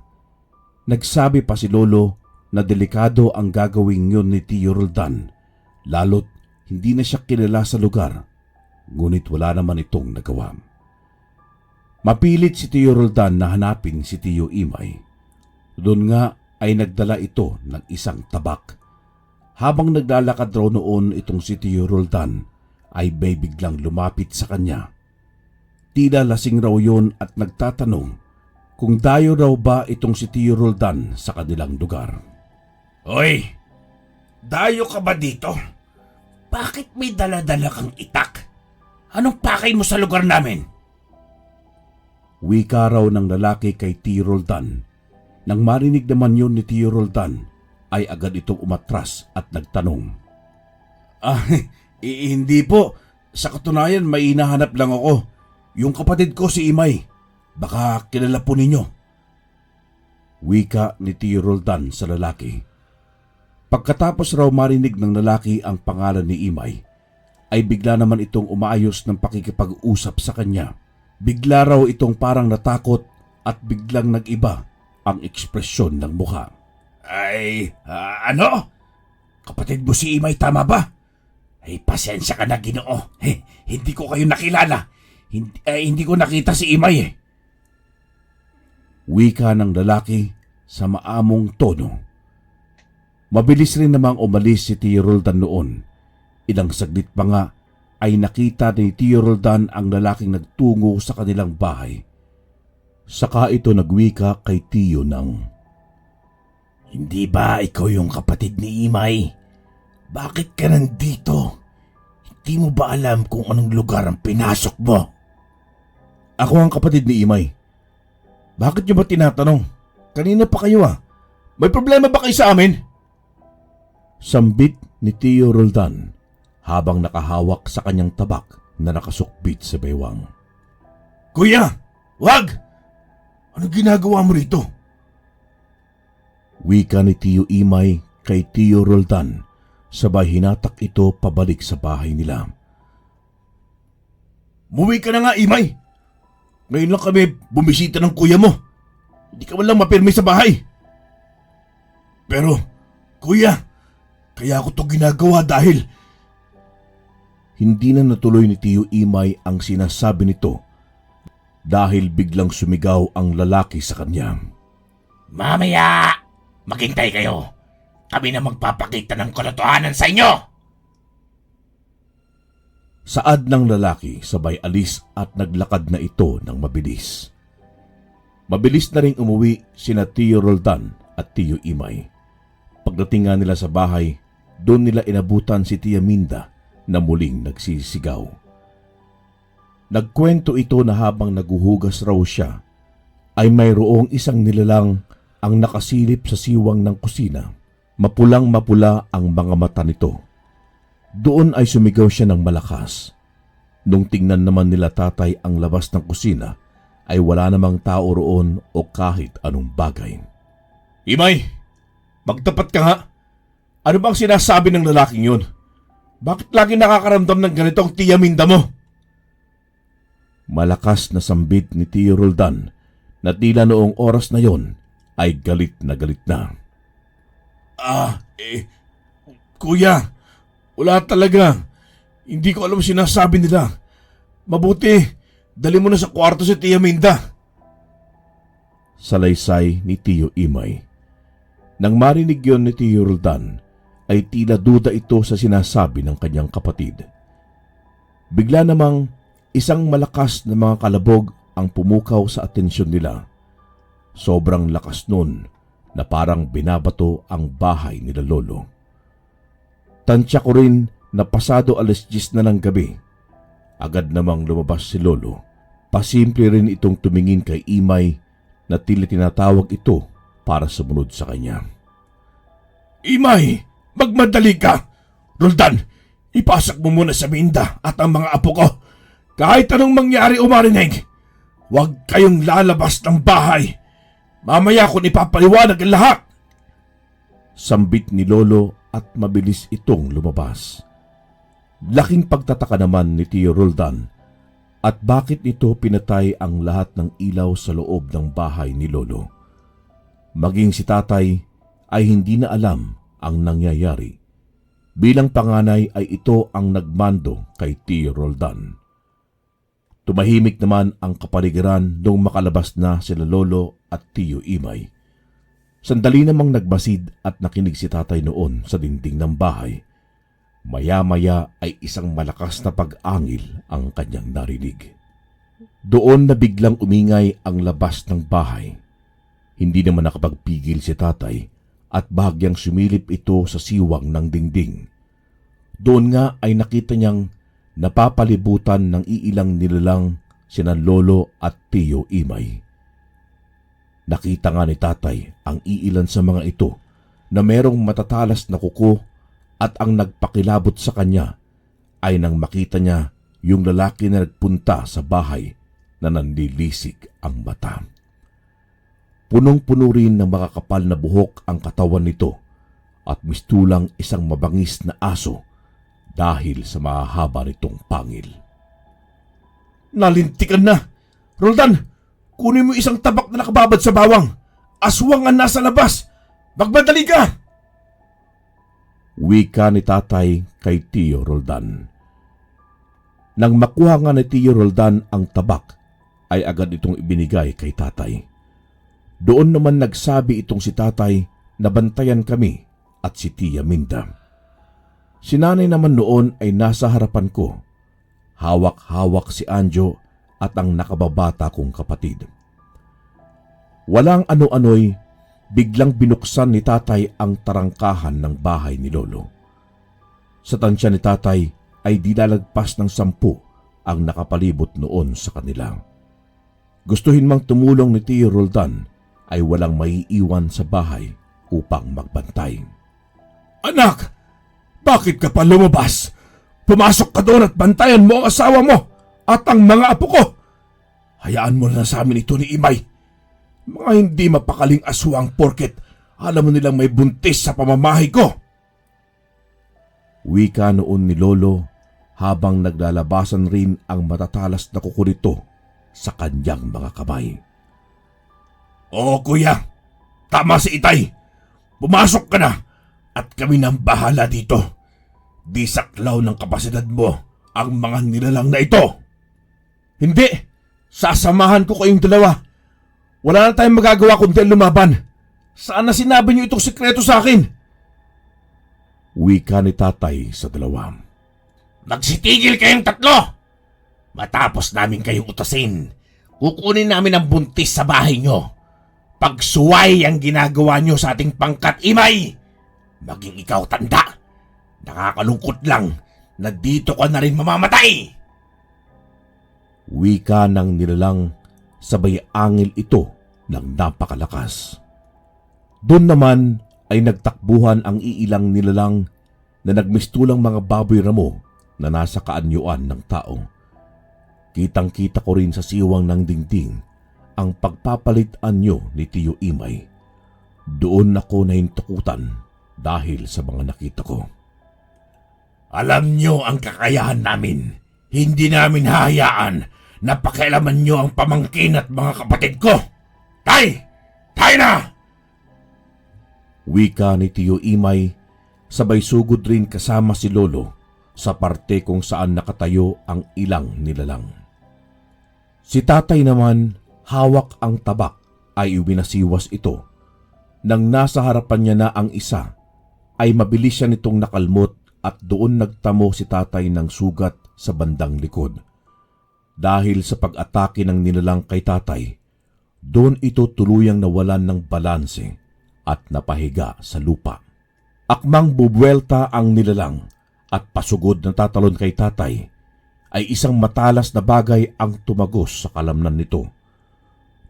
Nagsabi pa si lolo na delikado ang gagawin yun ni Tio Roldan, lalo't hindi na siya kilala sa lugar, ngunit wala naman itong nagawa. Mapilit si Tio Roldan na hanapin si Tio Imay. Doon nga ay nagdala ito ng isang tabak. Habang naglalakad raw noon itong si Tio Roldan, ay may biglang lumapit sa kanya. Tila lasing raw yon at nagtatanong kung dayo raw ba itong si Tio Roldan sa kanilang lugar. Hoy! Dayo ka ba dito? Bakit may dala-dala kang itak? Anong pakay mo sa lugar namin? Wika raw ng lalaki kay Tio Roldan. Nang marinig naman yun ni Tio Roldan, ay agad itong umatras at nagtanong. Hindi po. Sa katunayan may hinahanap lang ako. Yung kapatid ko si Imay. Baka kilala po ninyo. Wika ni Tio Roldan sa lalaki. Pagkatapos raw marinig ng lalaki ang pangalan ni Imay, ay bigla naman itong umaayos ng pakikipag-usap sa kanya. Bigla raw itong parang natakot at biglang nag-iba ang ekspresyon ng mukha. Ano? Kapatid mo si Imay, tama ba? Pasensya ka na, Ginoo. Hindi ko kayo nakilala. Hindi ko nakita si Imay Wika ng lalaki sa maamong tono. Mabilis rin namang umalis si Tio Roldan noon. Ilang saglit pa nga ay nakita ni Tio Roldan ang lalaking nagtungo sa kanilang bahay. Saka ito nagwika kay Tio ng, Hindi ba ikaw yung kapatid ni Imay? Bakit ka nandito? Hindi mo ba alam kung anong lugar ang pinasok mo? Ako ang kapatid ni Imay. Bakit niyo ba tinatanong? Kanina pa kayo May problema ba kayo sa amin? Sambit ni Tio Roldan habang nakahawak sa kanyang tabak na nakasukbit sa bewang. Kuya! Wag! Ano ginagawa mo rito? Wika ni Tio Imay kay Tio Roldan, sabay hinatak ito pabalik sa bahay nila. Muwi ka na nga, Imay! Ngayon lang kami bumisita ng kuya mo. Hindi ka man lang mapirmi sa bahay. Pero, kuya, kaya ako to ginagawa dahil... Hindi na natuloy ni Tio Imay ang sinasabi nito dahil biglang sumigaw ang lalaki sa kanya. Mamaya! Maghintay kayo. Kami na magpapakita ng kalotohanan sa inyo! Saad ng lalaki sabay alis at naglakad na ito ng mabilis. Mabilis na ring umuwi sina Tio Roldan at Tio Imay. Pagdating nga nila sa bahay, doon nila inabutan si Tia Minda na muling nagsisigaw. Nagkwento ito na habang naguhugas raw siya, ay mayroong isang nilalang ang nakasilip sa siwang ng kusina. Mapulang-mapula ang mga mata nito. Doon ay sumigaw siya ng malakas. Nung tingnan naman nila tatay ang labas ng kusina, ay wala namang tao roon o kahit anong bagay. Imay, magtapat ka nga. Ano bang sinasabi ng lalaking yun? Bakit lagi nakakaramdam ng ganitong tiyaminda mo? Malakas na sambit ni Tio Roldan na tila noong oras na yon ay galit na galit na. Kuya, wala talaga. Hindi ko alam sinasabi nila. Mabuti, dali mo na sa kwarto si Tia Minda. Salaysay ni Tio Imay. Nang marinig yon ni Tio Roldan, ay tila duda ito sa sinasabi ng kanyang kapatid. Bigla namang isang malakas na mga kalabog ang pumukaw sa atensyon nila. Sobrang lakas nun na parang binabato ang bahay nila lolo. Tansya ko rin na pasado 10:00 na ng gabi. Agad namang lumabas si lolo. Pasimple rin itong tumingin kay Imay na tila tinatawag ito para sumunod sa kanya. Imay, magmadali ka. Roldan, ipasok mo muna sa Minda at ang mga apo ko. Kahit anong mangyari o marinig, huwag kayong lalabas ng bahay. Mamaya ko ipapaliwanag ang lahat. Sambit ni lolo at mabilis itong lumabas. Laking pagtataka naman ni Tio Roldan at bakit ito pinatay ang lahat ng ilaw sa loob ng bahay ni lolo. Maging si tatay ay hindi na alam ang nangyayari. Bilang panganay ay ito ang nagmando kay Tio Roldan. Tumahimik naman ang kapaligiran nung makalabas na sila lolo at Tio Imay. Sandali namang nagmasid at nakinig si tatay noon sa dingding ng bahay. Maya-maya ay isang malakas na pag-angil ang kanyang narinig. Doon na biglang umingay ang labas ng bahay. Hindi naman nakapagpigil si tatay at bahagyang sumilip ito sa siwang ng dingding. Doon nga ay nakita niyang napapalibutan ng iilang nilalang sina lolo at Tio Imay. Nakita nga ni tatay ang iilan sa mga ito na merong matatalas na kuko at ang nagpakilabot sa kanya ay nang makita niya yung lalaki na nagpunta sa bahay na nanlilisik ang mata. Punong-puno rin ng makakapal na buhok ang katawan nito at mistulang isang mabangis na aso dahil sa mahahaba nitong pangil. Nalintikan na. Roldan, kunin mo isang tabak na nakababad sa bawang. Aswang ang nasa labas. Magmadali ka! Wika ni tatay kay Tio Roldan. Nang makuha nga ni Tio Roldan ang tabak, ay agad itong ibinigay kay tatay. Doon naman nagsabi itong si tatay na bantayan kami at si Tia Minda. Si nanay naman noon ay nasa harapan ko. Hawak-hawak si Anjo at ang nakababata kong kapatid. Walang ano-ano'y biglang binuksan ni tatay ang tarangkahan ng bahay ni lolo. Sa tansya ni tatay ay di lalagpas ng 10 ang nakapalibot noon sa kanila. Gustuhin mang tumulong ni Tio Roldan ay walang maiiwan sa bahay upang magbantay. Anak, bakit ka pa lumabas? Pumasok ka doon at bantayan mo ang asawa mo at ang mga apo ko. Hayaan mo na sa amin ito ni Imay. Mga hindi mapakaling aswang porket alam mo nilang may buntis sa pamamahay ko. Wika noon ni lolo habang naglalabasan rin ang matatalas na kuko nito sa kanyang mga kamay. Oo kuya, tama si Itay. Pumasok ka na at kami nang bahala dito. Di saklaw ng kapasidad mo ang mga nilalang na ito. Hindi, sasamahan ko kayong dalawa. Wala na tayong magagawa kundi lumaban. Sana sinabi niyo itong sikreto sa akin? Wika ni tatay sa dalawa. Magsitigil kayong tatlo! Matapos namin kayong utasin, kukunin namin ang buntis sa bahay nyo. Pagsuway ang ginagawa nyo sa ating pangkat, Imay! Maging ikaw, tanda! Nakakalungkot lang na dito ka na rin mamamatay! Wika ng nilalang sabay angil ito ng napakalakas. Doon naman ay nagtakbuhan ang iilang nilalang na nagmistulang mga baboy ramo na nasa kaanyuan ng tao. Kitang-kita ko rin sa siwang ng dingding ang pagpapalit anyo ni Tiyo Imay. Doon ako nahintukutan dahil sa mga nakita ko. Alam nyo ang kakayahan namin. Hindi namin hahayaan na pakialaman nyo ang pamangkin at mga kapatid ko. Tay! Tay na! Wika ni Tiyo Imay, sabay sugod rin kasama si Lolo sa parte kung saan nakatayo ang ilang nilalang. Si tatay naman, hawak ang tabak ay winasiwas ito. Nang nasa harapan niya na ang isa, ay mabilis siya nitong nakalmot at doon nagtamo si tatay ng sugat sa bandang likod. Dahil sa pag-atake ng nilalang kay tatay, doon ito tuluyang nawalan ng balanse at napahiga sa lupa. Akmang bubuelta ang nilalang at pasugod na tatalon kay tatay, ay isang matalas na bagay ang tumagos sa kalamnan nito.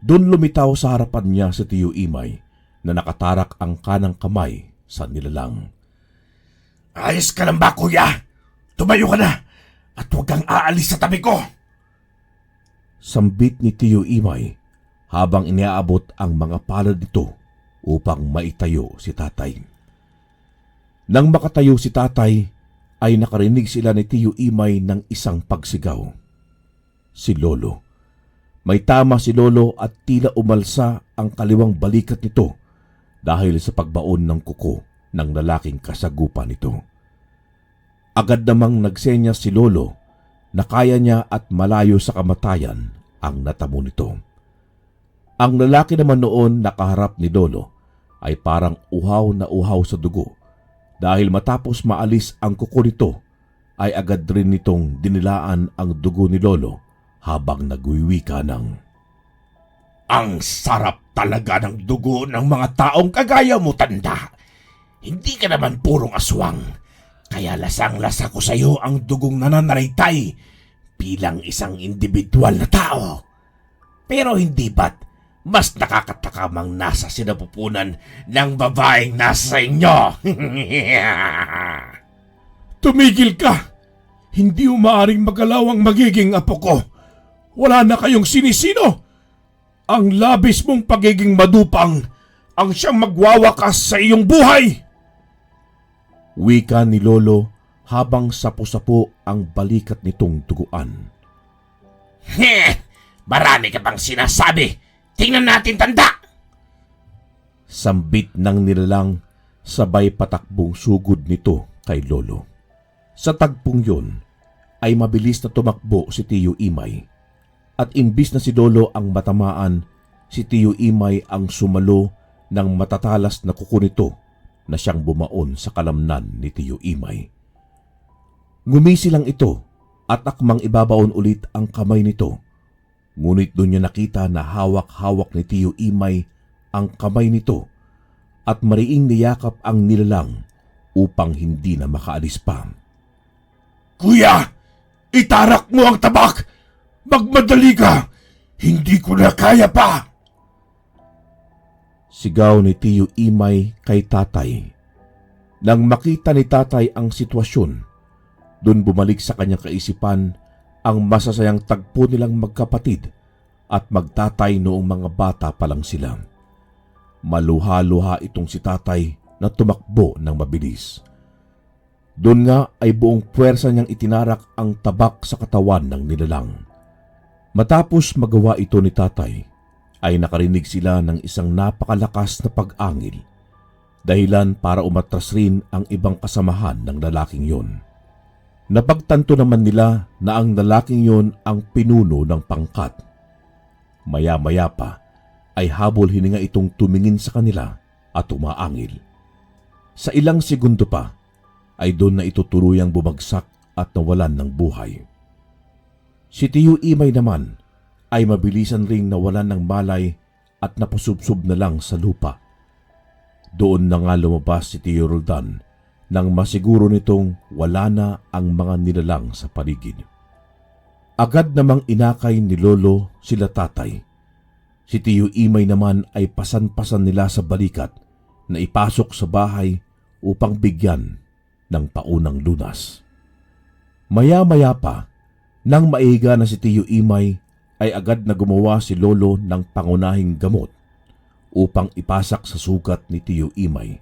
Doon lumitaw sa harapan niya si Tiyo Imay na nakatarak ang kanang kamay sa nilalang. Ayos ka lang ba, kuya? Tumayo ka na at huwag kang aalis sa tabi ko. Sambit ni Tiyo Imay habang iniaabot ang mga palad nito upang maitayo si tatay. Nang makatayo si tatay, ay nakarinig sila ni Tiyo Imay ng isang pagsigaw. Si Lolo. May tama si Lolo at tila umalsa ang kaliwang balikat nito dahil sa pagbaon ng kuko ng lalaking kasagupan nito. Agad namang nagsenya si Lolo na kaya niya at malayo sa kamatayan ang natamo nito. Ang lalaki naman noon nakaharap ni Lolo ay parang uhaw na uhaw sa dugo dahil matapos maalis ang kuko nito ay agad rin nitong dinilaan ang dugo ni Lolo habang nagwiwika ng, Ang sarap talaga ng dugo ng mga taong kagaya mo, tanda. Hindi ka naman purong aswang. Kaya lasang-lasa ko sa iyo ang dugong nananalitay bilang isang individual na tao. Pero hindi ba't mas nakakatakamang nasa sinapupunan ng babaeng nasa inyo? Tumigil ka! Hindi umaaring magalaw ang magiging apo ko. Wala na kayong sinisino. Ang labis mong pagiging madupang ang siyang magwawakas sa iyong buhay. wika ni Lolo habang sapo-sapo ang balikat nitong duguan. Marami ka pang sinasabi. Tingnan natin, tanda! Sambit ng nilalang sabay patakbong sugod nito kay Lolo. Sa tagpong yun ay mabilis na tumakbo si Tiyo Imay at imbis na si Lolo ang matamaan, si Tiyo Imay ang sumalo ng matatalas na kuko nito na siyang bumaon sa kalamnan ni Tiyo Imay. Ngumisi lang ito at akmang ibabaon ulit ang kamay nito. Ngunit doon niya nakita na hawak-hawak ni Tiyo Imay ang kamay nito at mariing niyakap ang nilalang upang hindi na makaalis pa. Kuya, itarak mo ang tabak! Magmadali ka! Hindi ko na kaya pa! Sigaw ni Tiyo Imay kay tatay. Nang makita ni tatay ang sitwasyon, doon bumalik sa kanyang kaisipan ang masasayang tagpo nilang magkapatid at magtatay noong mga bata pa lang sila. Maluha-luha itong si tatay na tumakbo ng mabilis. Doon nga ay buong puwersa niyang itinarak ang tabak sa katawan ng nilalang. Matapos magawa ito ni tatay, ay nakarinig sila ng isang napakalakas na pag-angil, dahilan para umatras rin ang ibang kasamahan ng lalaking yon. Napagtanto naman nila na ang lalaking yon ang pinuno ng pangkat. Maya-maya pa ay habol hininga itong tumingin sa kanila at umaangil. Sa ilang segundo pa ay doon na ito tuluyang bumagsak at nawalan ng buhay. Si Tiyo Imay naman ay mabilisan ring nawalan ng malay at napasubsob na lang sa lupa. Doon na nga lumabas si Tiyo Roldan nang masiguro nitong wala na ang mga nilalang sa paligid. Agad namang inakay ni Lolo sila tatay. Si Tiyo Imay naman ay pasan-pasan nila sa balikat na ipasok sa bahay upang bigyan ng paunang lunas. Maya-maya pa, nang maiga na si Tiyo Imay, ay agad na gumawa si Lolo ng pangunahing gamot upang ipasak sa sugat ni Tiyo Imay.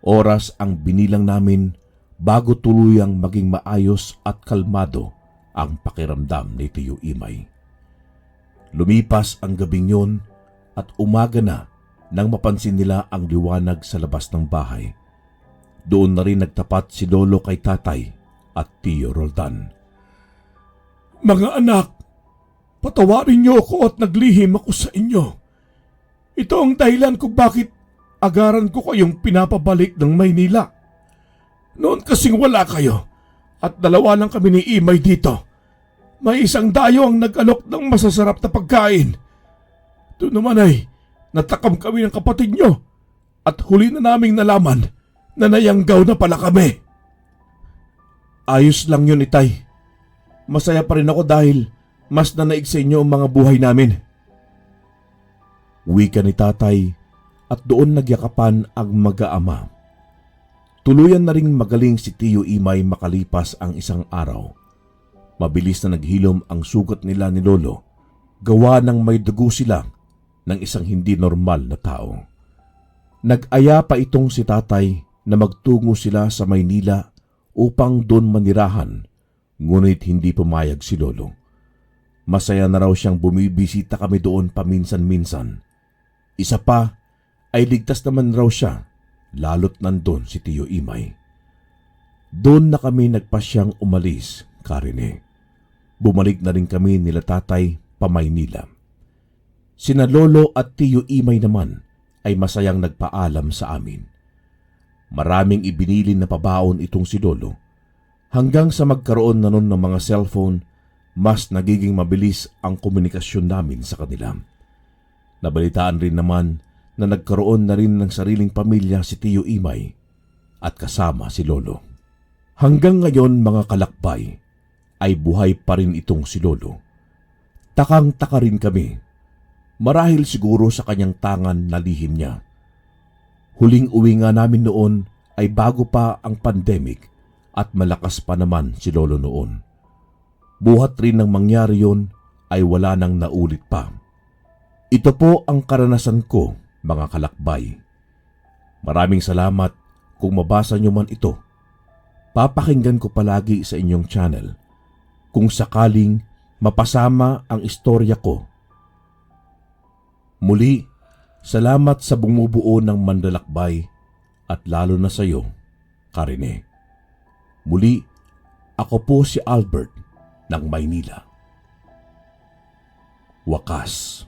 Oras ang binilang namin bago tuluyang maging maayos at kalmado ang pakiramdam ni Tiyo Imay. Lumipas ang gabing yun at umaga na nang mapansin nila ang liwanag sa labas ng bahay. Doon na rin nagtapat si Lolo kay Tatay at Tiyo Roldan. Mga anak, patawarin niyo ako at naglihim ako sa inyo. Ito ang dahilan kung bakit agaran ko kayong pinapabalik ng Maynila. Noon kasing wala kayo at dalawa lang kami ni Imay dito. May isang dayo ang nag-alok ng masasarap na pagkain. Doon naman ay natakam kami ng kapatid niyo at huli na naming nalaman na nayanggaw na pala kami. Ayos lang yun, Itay. Masaya pa rin ako dahil mas nanaig sa inyo ang mga buhay namin. Wika ni Tatay at doon nagyakapan ang mag-aama. Tuluyan na ring magaling si Tiyo Imay makalipas ang isang araw. Mabilis na naghilom ang sugat nila ni Lolo, gawa ng may dugo sila ng isang hindi normal na tao. Nag-aya pa itong si Tatay na magtungo sila sa Maynila upang doon manirahan, ngunit hindi pumayag si Lolo. Masaya na raw siyang bumibisita kami doon paminsan-minsan. Isa pa ay ligtas naman raw siya, lalo't nandun si Tiyo Imay. Doon na kami nagpasyang umalis, Karine. Bumalik na rin kami nila Tatay pa Maynila. Sina Lolo at Tiyo Imay naman ay masayang nagpaalam sa amin. Maraming ibinilin na pabaon itong si Lolo. Hanggang sa magkaroon na nun ng mga cellphone, mas nagiging mabilis ang komunikasyon namin sa kanila. Nabalitaan rin naman na nagkaroon na rin ng sariling pamilya si Tiyo Imay at kasama si Lolo. Hanggang ngayon mga kalakbay ay buhay pa rin itong si Lolo. Takang-taka rin kami, marahil siguro sa kanyang tangan na lihim niya. Huling uwi nga namin noon ay bago pa ang pandemic at malakas pa naman si Lolo noon. Buhat rin ng mangyari yon ay wala nang naulit pa. Ito po ang karanasan ko, mga kalakbay. Maraming salamat kung mabasa nyo man ito. Papakinggan ko palagi sa inyong channel kung sakaling mapasama ang istorya ko. Muli, salamat sa bumubuo ng manlalakbay at lalo na sa iyo, Karine. Muli, ako po si Albert ng Maynila. Wakas.